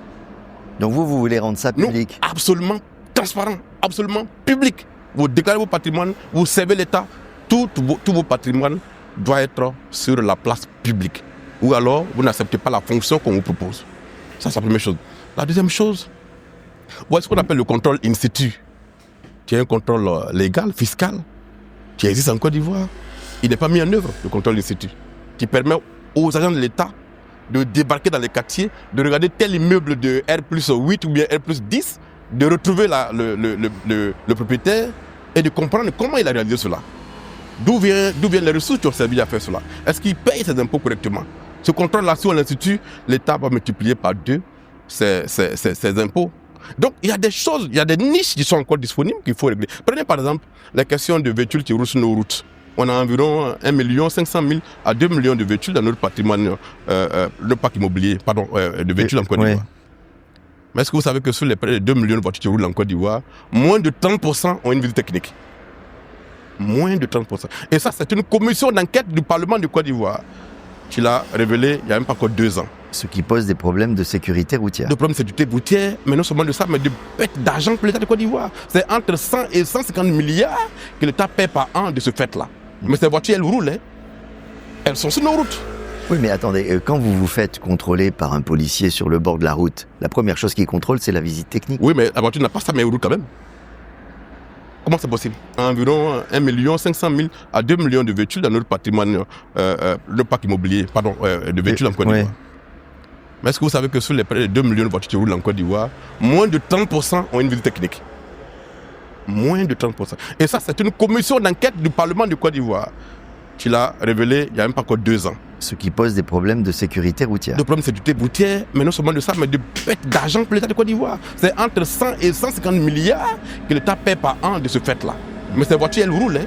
Donc vous voulez rendre ça public? Non, absolument transparent, absolument public. Vous déclarez vos patrimoines, vous servez l'État, tout vos patrimoines doit être sur la place publique. Ou alors, vous n'acceptez pas la fonction qu'on vous propose. Ça, c'est la première chose. La deuxième chose, voici ce qu'on appelle le contrôle in situ, qui est un contrôle légal, fiscal, qui existe en Côte d'Ivoire. il n'est pas mis en œuvre, le contrôle in situ, qui permet aux agents de l'État de débarquer dans les quartiers, de regarder tel immeuble de R+8 ou bien R+10, de retrouver le propriétaire et de comprendre comment il a réalisé cela. D'où viennent les ressources qui ont servi à faire cela. Est-ce qu'il paye ses impôts correctement? Ce contrôle-là, sur l'Institut, l'État va multiplier par 2 ses impôts. Donc, il y a des choses, il y a des niches qui sont encore disponibles qu'il faut régler. Prenez par exemple la question de véhicules qui roulent sur nos routes. On a environ 1 500 000 à 2 millions de véhicules dans notre patrimoine, le parc immobilier, de véhicules en Côte d'Ivoire. Oui. Mais est-ce que vous savez que sur les près de 2 millions de voitures qui roulent en Côte d'Ivoire, moins de 30% ont une visite technique? Moins de 30%. Et ça, c'est une commission d'enquête du Parlement de Côte d'Ivoire qui l'a révélé il n'y a même pas encore 2 ans. Ce qui pose des problèmes de sécurité routière. Des problèmes de sécurité routière, mais non seulement de ça, mais de perte d'argent pour l'État de Côte d'Ivoire. C'est entre 100 et 150 milliards que l'État paie par an de ce fait-là. Mais ces voitures, elles roulent, hein. Elles sont sur nos routes. Oui, mais attendez, quand vous vous faites contrôler par un policier sur le bord de la route, la première chose qu'il contrôle, c'est la visite technique. Oui, mais la voiture n'a pas ça, mais elle roule quand même. Comment c'est possible? Environ 1 500 000 à 2 millions de véhicules dans notre patrimoine, le parc immobilier, de véhicules en Côte d'Ivoire. Oui. Mais est-ce que vous savez que sur les près de 2 millions de voitures qui roulent en Côte d'Ivoire, moins de 30% ont une visite technique? Moins de 30%. Et ça, c'est une commission d'enquête du Parlement de Côte d'Ivoire qui l'a révélé il n'y a même pas encore 2 ans. Ce qui pose des problèmes de sécurité routière. Des problèmes de sécurité routière, mais non seulement de ça, mais de perte d'argent pour l'État de Côte d'Ivoire. C'est entre 100 et 150 milliards que l'État paie par an de ce fait-là. Mais ces voitures, elles roulent, hein.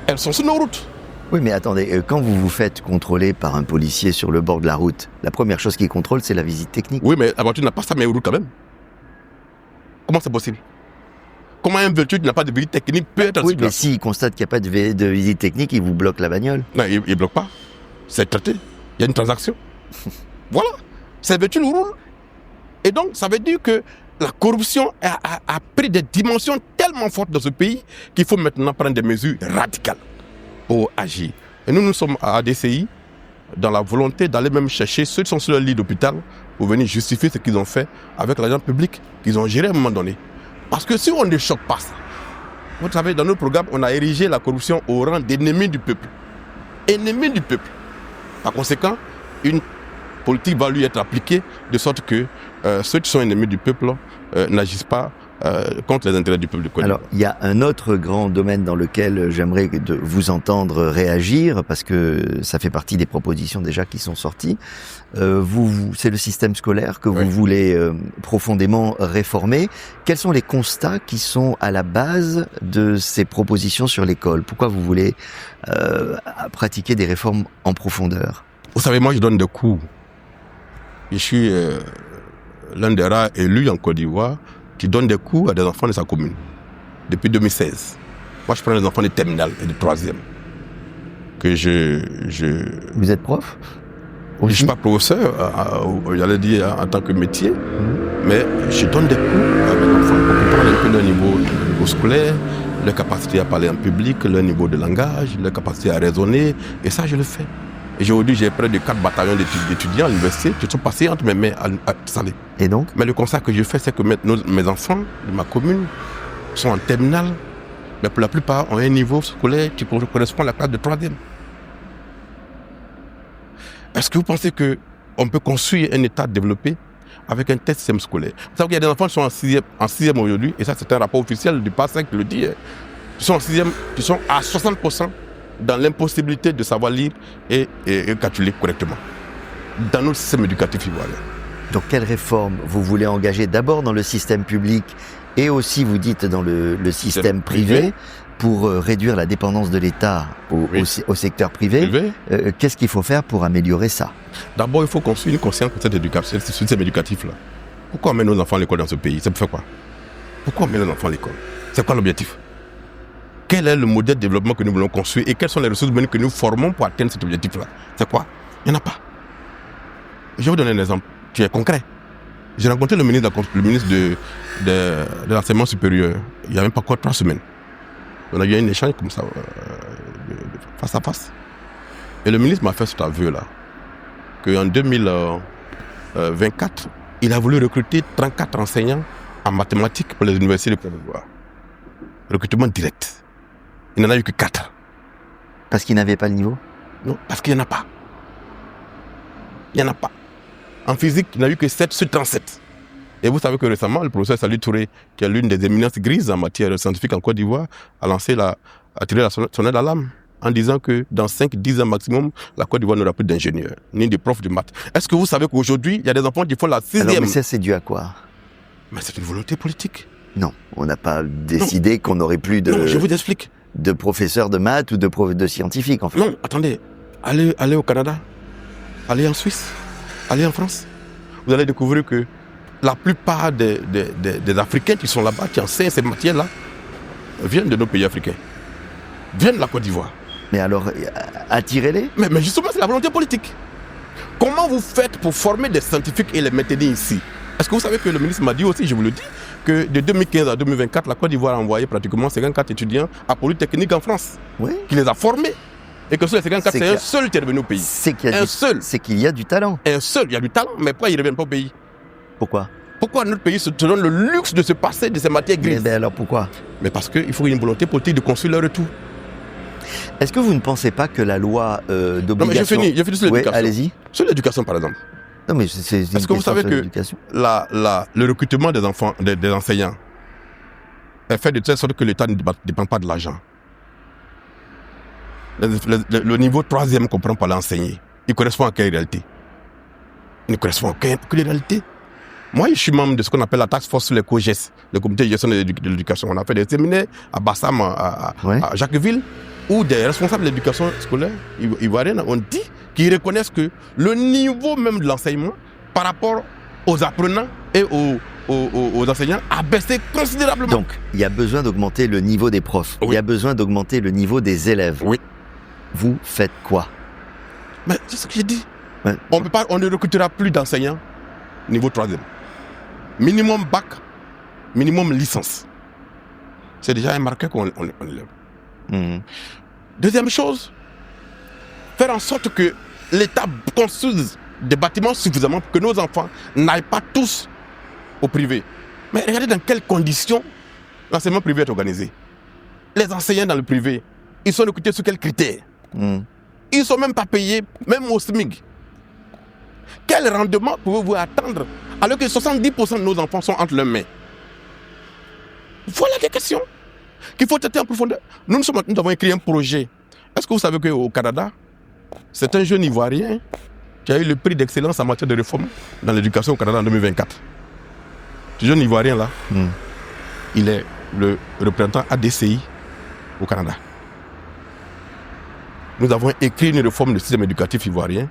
Elles sont sur nos routes. Oui, mais attendez, quand vous vous faites contrôler par un policier sur le bord de la route, la première chose qu'il contrôle, c'est la visite technique. Oui, mais la voiture n'a pas ça, mais elle roule quand même. Comment c'est possible? Comment un véhicule qui n'a pas de visite technique peut être en Oui, mais s'il constate qu'il n'y a pas de visite technique, il vous bloque la bagnole. Non, il ne bloque pas. C'est traité. Il y a une transaction. Voilà. Ces véhicules roulent. Et donc, ça veut dire que la corruption a pris des dimensions tellement fortes dans ce pays qu'il faut maintenant prendre des mesures radicales pour agir. Et nous sommes à ADCI dans la volonté d'aller même chercher ceux qui sont sur le lit d'hôpital pour venir justifier ce qu'ils ont fait avec l'argent public qu'ils ont géré à un moment donné. Parce que si on ne choque pas ça, vous savez, dans notre programme, on a érigé la corruption au rang d'ennemi du peuple. Ennemi du peuple. Par conséquent, une politique va lui être appliquée de sorte que ceux qui sont ennemis du peuple n'agissent pas contre les intérêts du peuple de Côte d'Ivoire. Alors, il y a un autre grand domaine dans lequel j'aimerais vous entendre réagir, parce que ça fait partie des propositions déjà qui sont sorties. C'est le système scolaire que vous voulez profondément réformer. Quels sont les constats qui sont à la base de ces propositions sur l'école? Pourquoi vous voulez pratiquer des réformes en profondeur? Vous savez, moi je donne des cours. Je suis l'un des rares élus en Côte d'Ivoire qui donne des cours à des enfants de sa commune depuis 2016. Moi je prends des enfants de terminale et de 3e. Vous êtes prof? Je ne suis pas professeur, j'allais dire en tant que métier, mais je donne des cours à mes enfants pour comprendre un peu leur niveau scolaire, leur capacité à parler en public, leur niveau de langage, leur capacité à raisonner, et ça je le fais. Et aujourd'hui j'ai près de 4 bataillons d'étudiants à l'université qui sont passés entre mes mains à Salé. Et donc? Mais le constat que je fais, c'est que mes enfants de ma commune sont en terminale, mais pour la plupart ont un niveau scolaire qui correspond à la classe de 3e. Est-ce que vous pensez qu'on peut construire un État développé avec un tel système scolaire? Vous savez qu'il y a des enfants qui sont en 6e aujourd'hui, et ça c'est un rapport officiel du PASSEC qui le dit, qui sont en 6e, qui sont à 60% dans l'impossibilité de savoir lire et calculer correctement dans notre système éducatif ivoirien. Donc quelle réforme vous voulez engager d'abord dans le système public et aussi, vous dites, dans le système privé pour réduire la dépendance de l'État au secteur privé. Qu'est-ce qu'il faut faire pour améliorer ça? D'abord, il faut construire une conscience pour ce système éducatif-là. Pourquoi on met nos enfants à l'école dans ce pays? Ça me fait quoi? Pourquoi on met nos enfants à l'école? C'est quoi l'objectif? Quel est le modèle de développement que nous voulons construire et quelles sont les ressources humaines que nous formons pour atteindre cet objectif-là? C'est quoi? Il n'y en a pas. Je vais vous donner un exemple qui est concret. J'ai rencontré le ministre de l'enseignement supérieur il n'y a même pas encore 3 semaines. On a eu un échange comme ça, face à face. Et le ministre m'a fait cet aveu-là, qu'en 2024, il a voulu recruter 34 enseignants en mathématiques pour les universités de Côte d'Ivoire. Recrutement direct. Il n'en a eu que 4. Parce qu'ils n'avaient pas le niveau? Non, parce qu'il n'y en a pas. Il n'y en a pas. En physique, il n'y a eu que 7 sur 37. Et vous savez que récemment, le professeur Salih Touré, qui est l'une des éminences grises en matière scientifique en Côte d'Ivoire, a tiré la sonnette d'alarme en disant que dans 5-10 ans maximum, la Côte d'Ivoire n'aura plus d'ingénieurs, ni de profs de maths. Est-ce que vous savez qu'aujourd'hui, il y a des enfants qui font la 6e? Alors, mais ça, c'est dû à quoi? Mais c'est une volonté politique. Non, on n'a pas décidé qu'on n'aurait plus Non, je vous explique. de professeurs de maths ou de scientifiques, en fait. Non, attendez. Allez au Canada, allez en Suisse, allez en France. Vous allez découvrir que la plupart des Africains qui sont là-bas, qui enseignent ces matières-là, viennent de nos pays africains. Viennent de la Côte d'Ivoire. Mais alors, attirez-les. Mais justement, c'est la volonté politique. Comment vous faites pour former des scientifiques et les maintenir ici? Est-ce que vous savez que le ministre m'a dit aussi, je vous le dis, que de 2015 à 2024, la Côte d'Ivoire a envoyé pratiquement 54 étudiants à Polytechnique en France, Oui. qui les a formés. Et que sur les 54, c'est un seul qui est revenu au pays. C'est qu'il y a du talent. Un seul, il y a du talent, mais pourquoi ils ne reviennent pas au pays? Pourquoi? Pourquoi notre pays se donne le luxe de se passer de ces matières grises? Mais alors pourquoi? Mais parce qu'il faut une volonté politique de construire leur retour. Est-ce que vous ne pensez pas que la loi d'obligation... Non mais j'ai fini sur l'éducation. Oui, allez-y. Sur l'éducation par exemple. Non mais c'est une Est-ce que vous savez que le recrutement des enfants, des enseignants est fait de telle sorte que l'État ne dépend pas de l'argent. Le niveau 3e qu'on prend pour l'enseigner, il correspond à quelle réalité? Il ne correspond à quelle réalité? Moi, je suis membre de ce qu'on appelle la task force sur les COGES, le comité de gestion de l'éducation. On a fait des séminaires à Bassam, à Jacquesville, où des responsables de l'éducation scolaire ivoirienne ont dit qu'ils reconnaissent que le niveau même de l'enseignement par rapport aux apprenants et aux enseignants a baissé considérablement. Donc, il y a besoin d'augmenter le niveau des profs. Oui. Il y a besoin d'augmenter le niveau des élèves. Oui. Vous faites quoi? Mais c'est ce que j'ai dit. Ouais. On ne recrutera plus d'enseignants niveau 3e. Minimum bac, minimum licence. C'est déjà un marqueur qu'on lève. Mmh. Deuxième chose, faire en sorte que l'État construise des bâtiments suffisamment pour que nos enfants n'aillent pas tous au privé. Mais regardez dans quelles conditions l'enseignement privé est organisé. Les enseignants dans le privé, ils sont recrutés sur quels critères? Ils ne sont même pas payés, même au SMIC. Quel rendement pouvez-vous attendre alors que 70% de nos enfants sont entre leurs mains? Voilà des questions qu'il faut traiter en profondeur. Nous avons écrit un projet. Est-ce que vous savez qu'au Canada, c'est un jeune Ivoirien qui a eu le prix d'excellence en matière de réforme dans l'éducation au Canada en 2024. Ce jeune Ivoirien-là, il est le représentant ADCI au Canada. Nous avons écrit une réforme du système éducatif ivoirien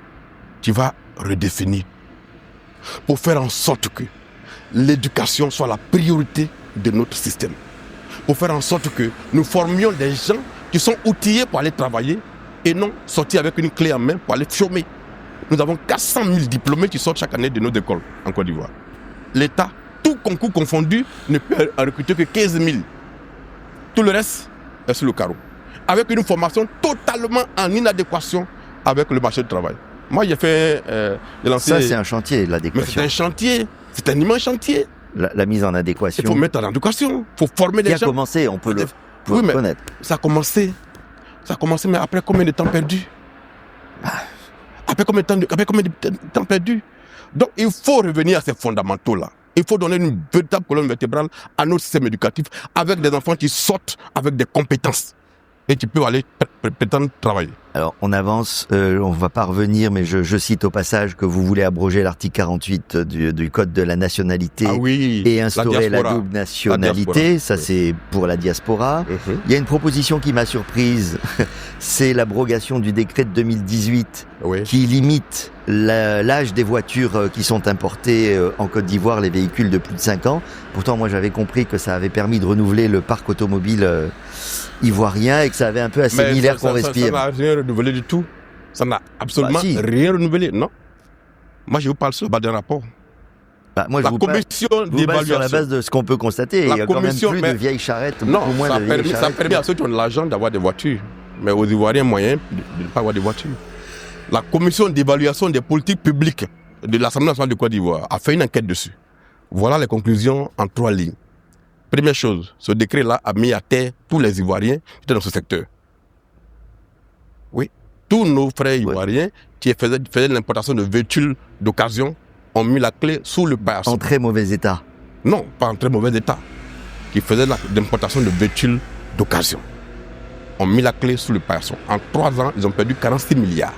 qui va redéfinir pour faire en sorte que l'éducation soit la priorité de notre système. Pour faire en sorte que nous formions des gens qui sont outillés pour aller travailler et non sortir avec une clé en main pour aller chômer. Nous avons 400 000 diplômés qui sortent chaque année de nos écoles en Côte d'Ivoire. L'État, tout concours confondu, ne peut en recruter que 15 000. Tout le reste est sur le carreau. Avec une formation totalement en inadéquation avec le marché du travail. Moi, j'ai fait ça, c'est un chantier, l'adéquation. Mais c'est un chantier, c'est un immense chantier. La mise en adéquation. Il faut mettre en adéquation, il faut former des gens. Qui a commencé, on peut le reconnaître. Ça a commencé, mais après combien de temps perdu? Après combien de temps perdu? Donc, il faut revenir à ces fondamentaux-là. Il faut donner une véritable colonne vertébrale à notre système éducatif avec des enfants qui sortent avec des compétences et qui peuvent aller prétendre travailler. Alors, on avance, on ne va pas revenir, mais je cite au passage que vous voulez abroger l'article 48 du Code de la nationalité et instaurer la double nationalité. Ça, c'est pour la diaspora. Il y a une proposition qui m'a surprise, c'est l'abrogation du décret de 2018 qui limite l'âge des voitures qui sont importées en Côte d'Ivoire, les véhicules de plus de 5 ans. Pourtant, moi, j'avais compris que ça avait permis de renouveler le parc automobile ivoirien et que ça avait un peu assaini l'air qu'on respire. Ça n'a rien renouvelé du tout. Ça n'a absolument rien renouvelé, non. Moi, je vous parle sur le bas d'un rapport. Moi, je vous commission d'évaluation. Sur la base de ce qu'on peut constater, il y a quand même plus de vieilles charrettes. Non, ça permet à ceux qui ont de l'argent d'avoir des voitures. Mais aux Ivoiriens moyens, de ne pas avoir de voitures. La commission d'évaluation des politiques publiques de l'Assemblée nationale de Côte d'Ivoire a fait une enquête dessus. Voilà les conclusions en 3 lignes. Première chose, ce décret-là a mis à terre tous les Ivoiriens qui étaient dans ce secteur. Oui. Tous nos frères ivoiriens qui faisaient l'importation de véhicules d'occasion ont mis la clé sous le paillasson. En très mauvais état? Non, pas en très mauvais état. Qui faisaient l'importation de véhicules d'occasion ont mis la clé sous le paillasson. En 3 ans, ils ont perdu 46 milliards.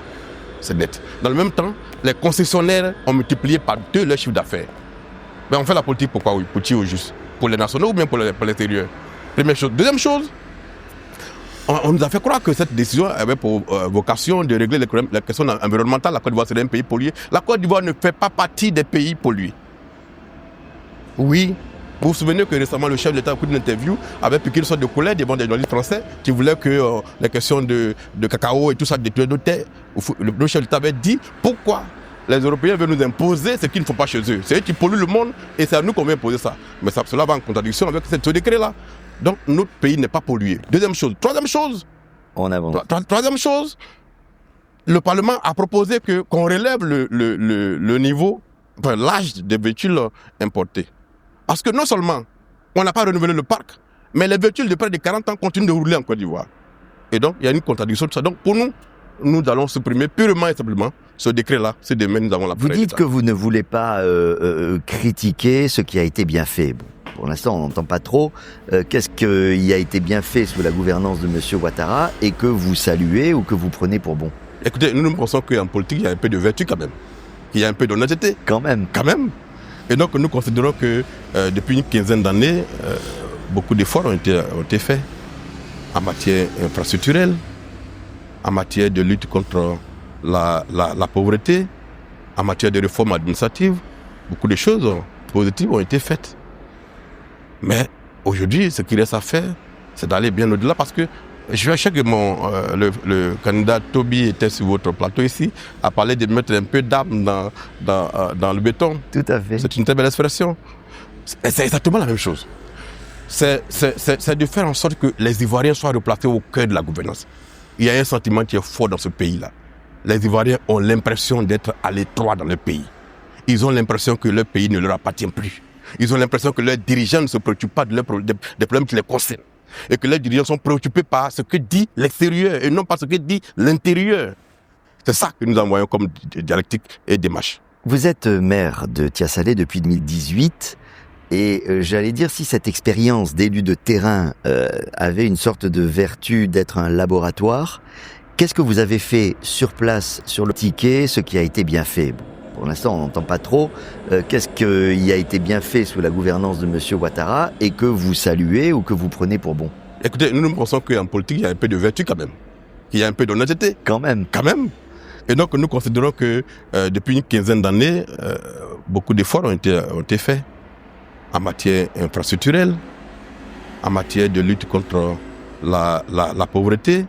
C'est net. Dans le même temps, les concessionnaires ont multiplié par 2 leur chiffre d'affaires. Mais on fait la politique pourquoi? Oui, pour qui au juste? Pour les nationaux ou bien pour l'extérieur? Première chose. Deuxième chose, on nous a fait croire que cette décision avait pour vocation de régler les questions environnementales. La Côte d'Ivoire serait un pays pollué. La Côte d'Ivoire ne fait pas partie des pays pollués. Oui, vous vous souvenez que récemment le chef de l'État, au cours d'une interview, avait piqué une sorte de colère devant des journalistes français qui voulaient que les questions de cacao et tout ça détruisent nos terres. Le chef de l'État avait dit pourquoi les Européens veulent nous imposer ce qu'ils ne font pas chez eux. C'est eux qui polluent le monde et c'est à nous qu'on vient imposer ça. Mais cela va en contradiction avec ce décret-là. Donc notre pays n'est pas pollué. Deuxième chose. Troisième chose. On avance. Troisième chose. Le Parlement a proposé qu'on relève le niveau, enfin l'âge des véhicules importés. Parce que non seulement on n'a pas renouvelé le parc, mais les véhicules de près de 40 ans continuent de rouler en Côte d'Ivoire. Et donc il y a une contradiction de ça. Donc pour nous, nous allons supprimer purement et simplement ce décret-là. C'est demain nous avons la Vous dites que vous ne voulez pas critiquer ce qui a été bien fait. Bon, pour l'instant, on n'entend pas trop. Qu'est-ce qui a été bien fait sous la gouvernance de M. Ouattara et que vous saluez ou que vous prenez pour bon? Écoutez, nous pensons qu'en politique, il y a un peu de vertu quand même. Il y a un peu d'honnêteté. Quand même. Quand même. Et donc nous considérons que depuis une quinzaine d'années, beaucoup d'efforts ont été faits en matière infrastructurelle, en matière de lutte contre la pauvreté, en matière de réforme administrative. Beaucoup de choses positives ont été faites. Mais aujourd'hui, ce qu'il reste à faire, c'est d'aller bien au-delà parce que je sais que le candidat Toby était sur votre plateau ici, a parlé de mettre un peu d'âme dans le béton. Tout à fait. C'est une très belle expression. C'est exactement la même chose. C'est de faire en sorte que les Ivoiriens soient replacés au cœur de la gouvernance. Il y a un sentiment qui est fort dans ce pays-là. Les Ivoiriens ont l'impression d'être à l'étroit dans le pays. Ils ont l'impression que leur pays ne leur appartient plus. Ils ont l'impression que leurs dirigeants ne se préoccupent pas des problèmes qui les concernent. Et que leurs dirigeants sont préoccupés par ce que dit l'extérieur et non par ce que dit l'intérieur. C'est ça que nous envoyons comme dialectique et démarche. Vous êtes maire de Tiassalé depuis 2018 et j'allais dire si cette expérience d'élu de terrain avait une sorte de vertu d'être un laboratoire, qu'est-ce que vous avez fait sur place, sur le ticket, ce qui a été bien fait? Bon, pour l'instant, on n'entend pas trop. Qu'est-ce qui a été bien fait sous la gouvernance de M. Ouattara et que vous saluez ou que vous prenez pour bon? Écoutez, nous pensons qu'en politique, il y a un peu de vertu quand même. Il y a un peu d'honnêteté. Quand même. Quand même. Et donc nous considérons que depuis une quinzaine d'années, beaucoup d'efforts ont été faits en matière infrastructurelle, en matière de lutte contre la pauvreté,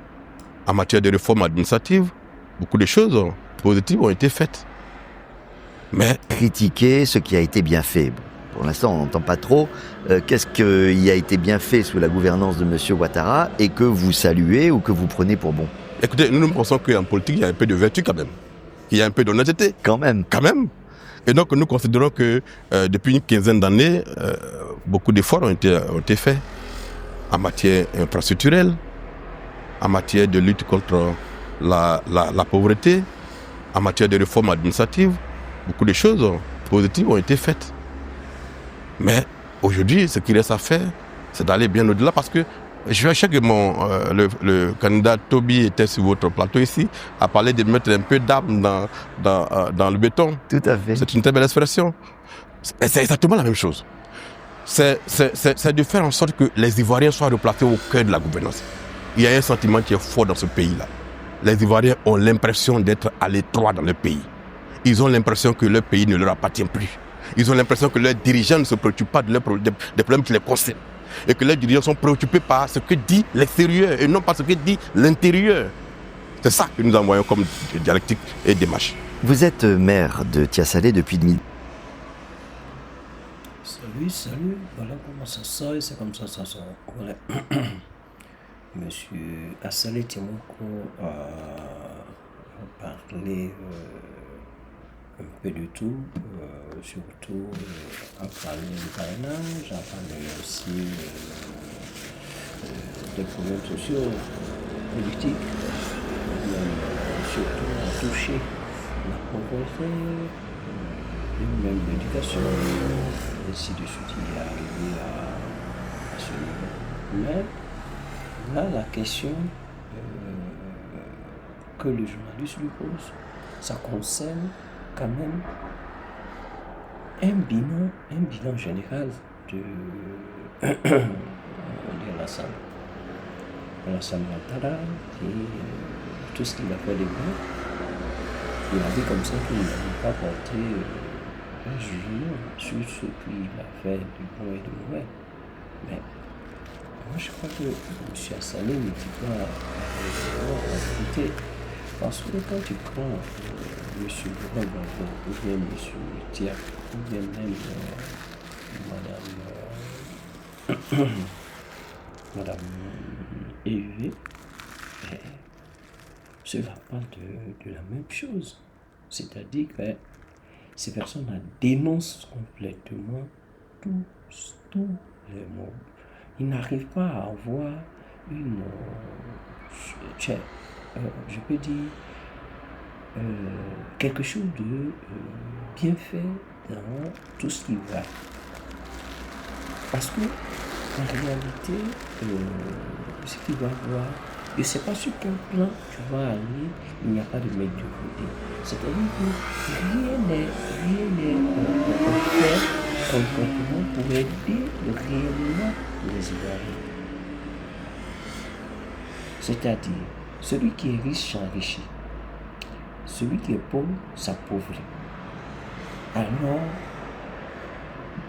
en matière de réforme administrative. Beaucoup de choses positives ont été faites. Mais critiquer ce qui a été bien fait. Bon, pour l'instant, on n'entend pas trop. Qu'est-ce qui a été bien fait sous la gouvernance de M. Ouattara et que vous saluez ou que vous prenez pour bon? Écoutez, nous pensons qu'en politique, il y a un peu de vertu quand même. Il y a un peu d'honnêteté. Quand même. Quand même. Et donc nous considérons que depuis une quinzaine d'années, beaucoup d'efforts ont été faits en matière infrastructurelle, en matière de lutte contre la pauvreté, en matière de réforme administrative. Beaucoup de choses positives ont été faites. Mais aujourd'hui, ce qu'il reste à faire, c'est d'aller bien au-delà parce que je sais que le candidat Toby était sur votre plateau ici, a parlé de mettre un peu d'âme dans le béton. Tout à fait. C'est une très belle expression. C'est exactement la même chose. C'est de faire en sorte que les Ivoiriens soient replacés au cœur de la gouvernance. Il y a un sentiment qui est fort dans ce pays-là. Les Ivoiriens ont l'impression d'être à l'étroit dans le pays. Ils ont l'impression que leur pays ne leur appartient plus. Ils ont l'impression que leurs dirigeants ne se préoccupent pas des problèmes qui les concernent. Et que leurs dirigeants sont préoccupés par ce que dit l'extérieur et non par ce que dit l'intérieur. C'est ça que nous envoyons comme dialectique et démarche. Vous êtes maire de Tiassalé depuis 2000. Salut, voilà comment ça sort et c'est comme ça sort. Voilà. Monsieur Assalé Timoko a parlé un peu de tout, surtout a parlé du parrainage, a parlé aussi des problèmes sociaux, politiques. surtout à toucher la pauvreté, et même l'éducation, ainsi de suite, il est arrivé à ce niveau. Mais là, la question que le journaliste lui pose, ça concerne quand même un bilan général de Alassane Ouattara et tout ce qu'il a fait de bon. Il a dit comme ça qu'il n'avait pas porté un jugement sur ce qu'il a fait de bon et de mauvais. Mais moi je crois que M. Assalé ne dit pas la vérité. Parce que quand tu prends M. Laurent Gbagbo, ou bien M. Tiak, ou bien même Madame EUV, cela parle de la même chose. C'est-à-dire que ces personnes-là dénoncent complètement tous les mots. Ils n'arrivent pas à avoir une... je peux dire quelque chose de bien fait dans tout ce qui va. Parce que, en réalité, ce qu'il va voir, je ne sais pas sur quel plan tu vas aller, il n'y a pas de médiocrité. C'est-à-dire que rien n'est fait concrètement pour aider réellement les Ivoiriens. C'est-à-dire, celui qui est riche s'enrichit. Celui qui est pauvre s'appauvrit. Alors,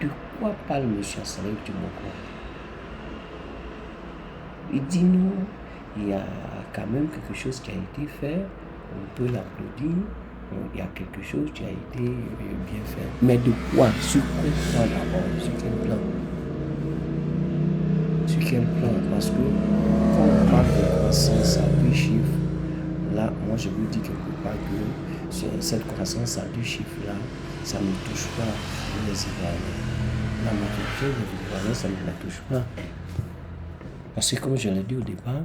de quoi parle M. Assalé Ouattara? Il dit non, il y a quand même quelque chose qui a été fait, on peut l'applaudir, il y a quelque chose qui a été bien fait. Mais de quoi? Sur quel plan d'abord? Sur quel plan? Sur quel plan? Parce que quand on parle de croissance à 2 chiffres, là, moi je vous dis quelque part que cette croissance à 2 chiffres là, ça ne touche pas les Ivoiriens. La majorité des Ivoiriens, ça ne la touche pas. Parce que comme je l'ai dit au départ,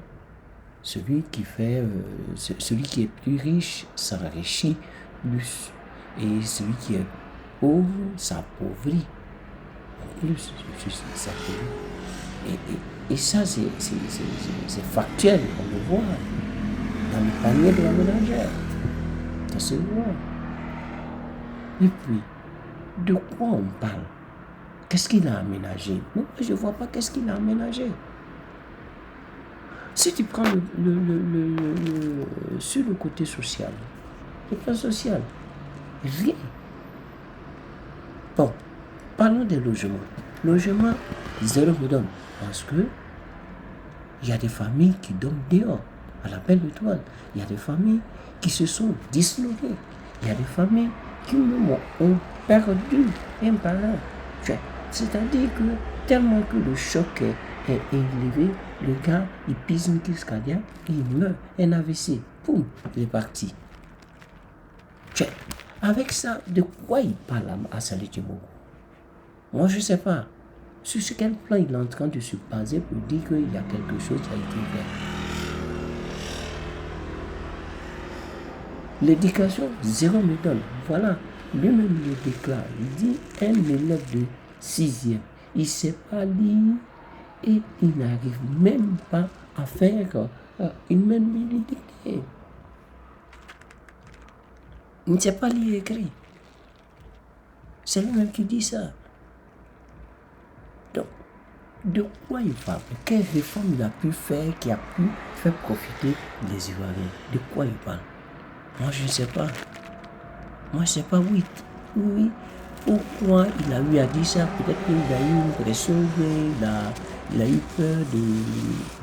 celui qui est plus riche s'enrichit plus. Et celui qui est pauvre s'appauvrit. En plus, s'appauvrit. Et ça, c'est factuel, on le voit dans le panier de la ménagère. Ça se voit. Et puis, de quoi on parle? Qu'est-ce qu'il a aménagé? Moi, je ne vois pas qu'est-ce qu'il a aménagé. Si tu prends sur le côté social, le plan social, rien. Bon, parlons des logements. Logements, zéro me donne. Parce que il y a des familles qui dorment dehors, à la belle étoile. Il y a des familles qui se sont disloquées. Il y a des familles qui ont perdu un parent. C'est-à-dire que tellement que le choc est élevé, le gars, il pisse une crise cardiaque et il meurt. Un AVC, boum, il est parti. Avec ça, de quoi il parle à Salé Tchiboko? Moi, je ne sais pas. Sur quel plan il est en train de se baser pour dire qu'il y a quelque chose qui a été fait. L'éducation, zéro me donne. Voilà, lui-même le déclare. Il dit un élève de 6e, il ne sait pas lire et il n'arrive même pas à faire une même dictée. Il ne sait pas lire et écrire. C'est lui-même qui dit ça. Donc, de quoi il parle? Quelle réforme il a pu faire qui a pu faire profiter les Ivoiriens? De quoi il parle? Moi, je ne sais pas. Moi, je ne sais pas, oui. Pourquoi il a eu à dire ça? Peut-être qu'il a eu une pression, il a eu peur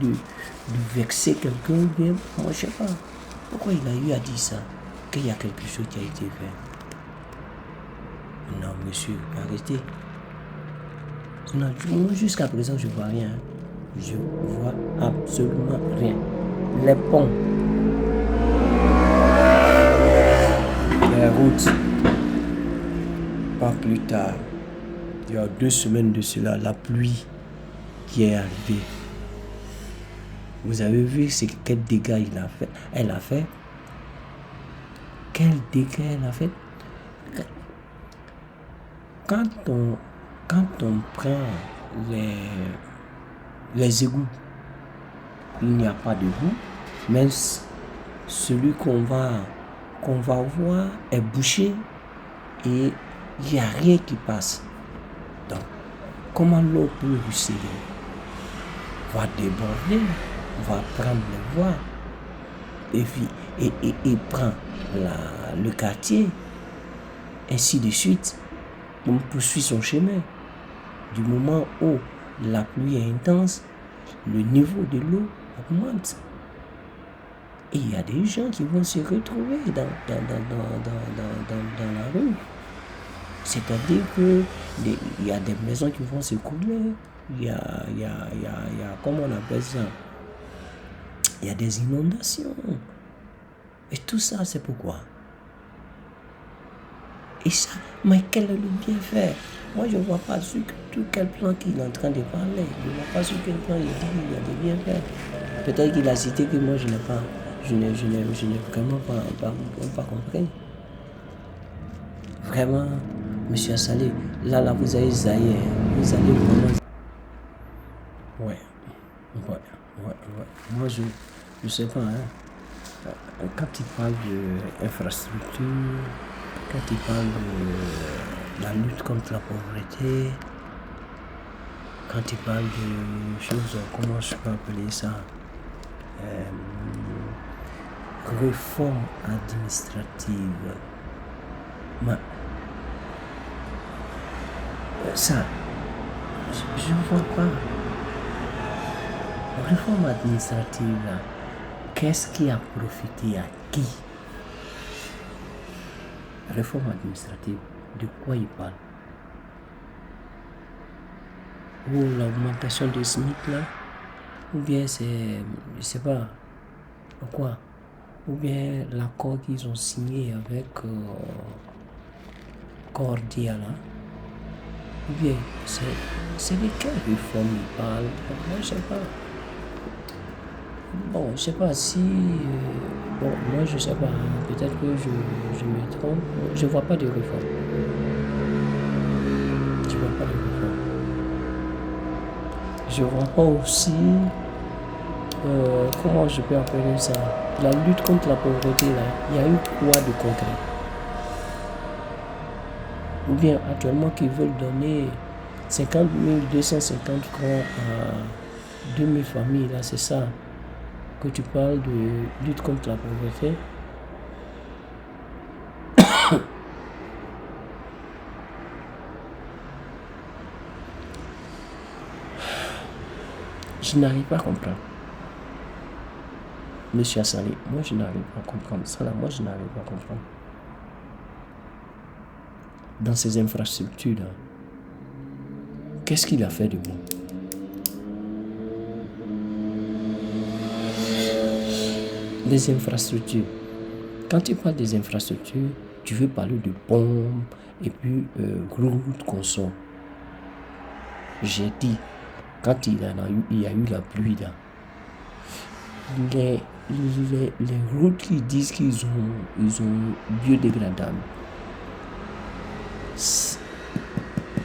de vexer quelqu'un. Moi, je ne sais pas. Pourquoi il a eu à dire ça? Qu'il y a quelque chose qui a été fait. Non, monsieur, arrêtez. Non, moi, jusqu'à présent, je ne vois rien. Je vois absolument rien. Les ponts, les routes. Pas plus tard, il y a 2 semaines de cela, la pluie qui est arrivée. Vous avez vu quel dégât elle a fait. Quel dégât elle a fait. Quand on prend les égouts, il n'y a pas d'égout, mais celui qu'on va voir est bouché et il n'y a rien qui passe. Donc, comment l'eau peut ruisseler, va déborder, va prendre les voies et puis et prend le quartier, ainsi de suite. On poursuit son chemin. Du moment où la pluie est intense, le niveau de l'eau augmente. Et il y a des gens qui vont se retrouver dans la rue. C'est-à-dire qu'il y a des maisons qui vont s'écrouler. Il y a, comment on appelle ça? Il y a des inondations. Et tout ça, c'est pourquoi? Et ça, mais quel est le bienfait? Moi, je ne vois pas sur quel plan qu'il est en train de parler. Je ne vois pas sur quel plan il dit qu'il y a des bienfaits. Peut-être qu'il a cité que moi, je n'ai vraiment pas compris. Vraiment, monsieur Assalé, là, vous avez zaillé. Vous allez vraiment... Ouais. Moi, je ne sais pas, hein. Quand il parle d'infrastructure, quand il parle de la lutte contre la pauvreté, quand il parle de choses, comment je peux appeler ça, réforme administrative, mais ça, je ne vois pas. Réforme administrative, là, qu'est-ce qui a profité à qui? Réforme administrative, de quoi il parle? Ou l'augmentation de SMIC là? Ou bien c'est, je sais pas, quoi? Ou bien l'accord qu'ils ont signé avec Cordia là? Ou bien c'est de quelle réforme il parle? Moi je sais pas. Bon, je sais pas si... bon, moi je sais pas, peut-être que je me trompe. Je vois pas de réforme. Je vois pas de réforme. Je vois pas aussi... comment je peux appeler ça? La lutte contre la pauvreté, là, il y a eu quoi de concret? Ou bien actuellement qu'ils veulent donner 50 250 francs à 2000 familles, là, c'est ça? Que tu parles de lutte contre la pauvreté. Je n'arrive pas à comprendre. Monsieur Assalé, moi je n'arrive pas à comprendre. Ça là, moi je n'arrive pas à comprendre. Dans ces infrastructures là, qu'est-ce qu'il a fait de bon? Des infrastructures. Quand tu parles des infrastructures, tu veux parler de bombes et puis routes qu'on sort. J'ai dit, quand il y a eu la pluie là, les routes qui disent qu'ils sont biodégradables,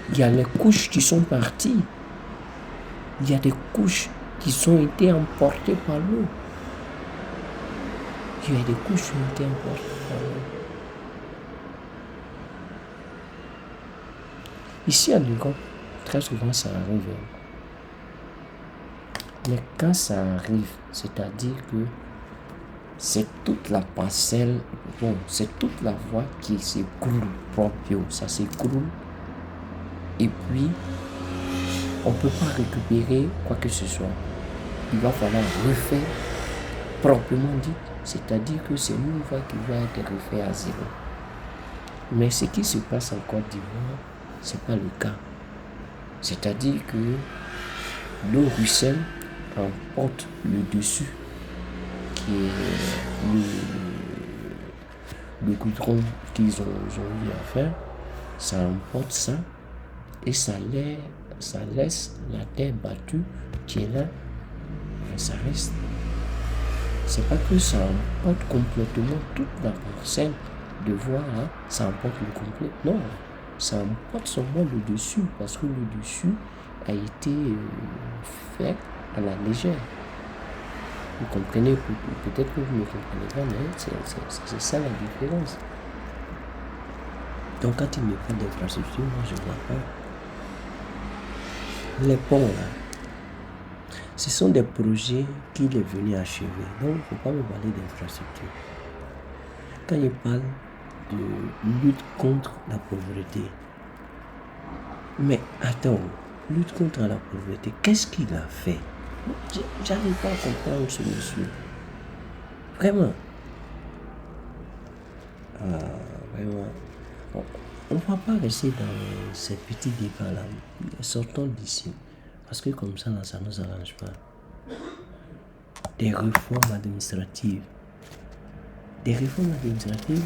il y a les couches qui sont parties. Il y a des couches qui ont été emportées par l'eau. Il y a des couches qui ont été emportées par l'eau. Ici à Lyon, très souvent ça arrive. Mais quand ça arrive, c'est-à-dire que c'est toute la parcelle, bon, c'est toute la voie qui s'écroule propre, ça s'écroule. Et puis, on ne peut pas récupérer quoi que ce soit. Il va falloir refaire proprement dit, c'est-à-dire que c'est une voie qui va être refaite à zéro. Mais ce qui se passe en Côte d'Ivoire, ce n'est pas le cas. C'est-à-dire que l'eau ruisselle emporte le dessus, qui est le goudron qu'ils ont eu à faire, ça emporte ça et ça laisse la terre battue qui est là, et ça reste c'est pas que ça emporte complètement toute la parcelle de voir, hein, ça emporte le complet. Non, ça emporte seulement le dessus, parce que le dessus a été fait à la légère. Vous comprenez, peut-être que vous ne comprenez pas, mais c'est ça la différence. Donc quand il n'y a pas d'infrastructure, moi je ne vois pas. Les ponts là, ce sont des projets qu'il est venu achever. Donc il ne faut pas me parler d'infrastructure. Quand il parle de lutte contre la pauvreté, mais attends, lutte contre la pauvreté, qu'est-ce qu'il a fait? J'arrive pas à comprendre ce monsieur. Vraiment. Vraiment. On ne va pas rester dans ces petits débats-là. Sortons d'ici. Parce que comme ça, là, ça ne nous arrange pas. Des réformes administratives. Des réformes administratives?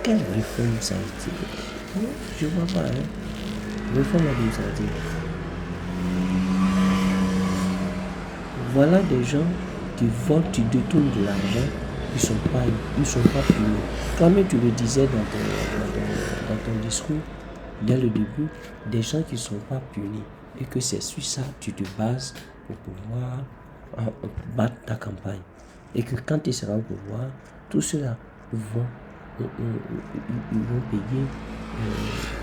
Quelle réforme ça a été? Je ne vois pas, hein. Réforme administrative. Voilà des gens qui volent, qui détournent de l'argent, ils sont pas punis. Toi-même, tu le disais dans ton discours, dès le début, des gens qui ne sont pas punis. Et que c'est sur ça que tu te bases pour pouvoir battre ta campagne. Et que quand tu seras au pouvoir, tout cela ils vont payer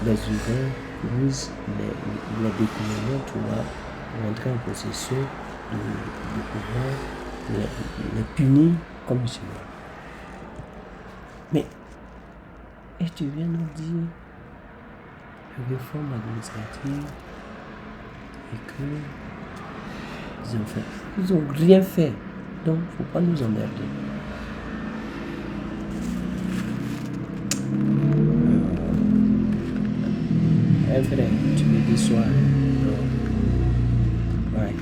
les ouvriers, les documents, tu vas rentrer en possession de pouvoir les punir comme cela. Mais, et tu viens nous dire réforme administrative et que ils ont rien fait. Donc, il ne faut pas nous emmerder. Frère, tu me déçois. Ouais.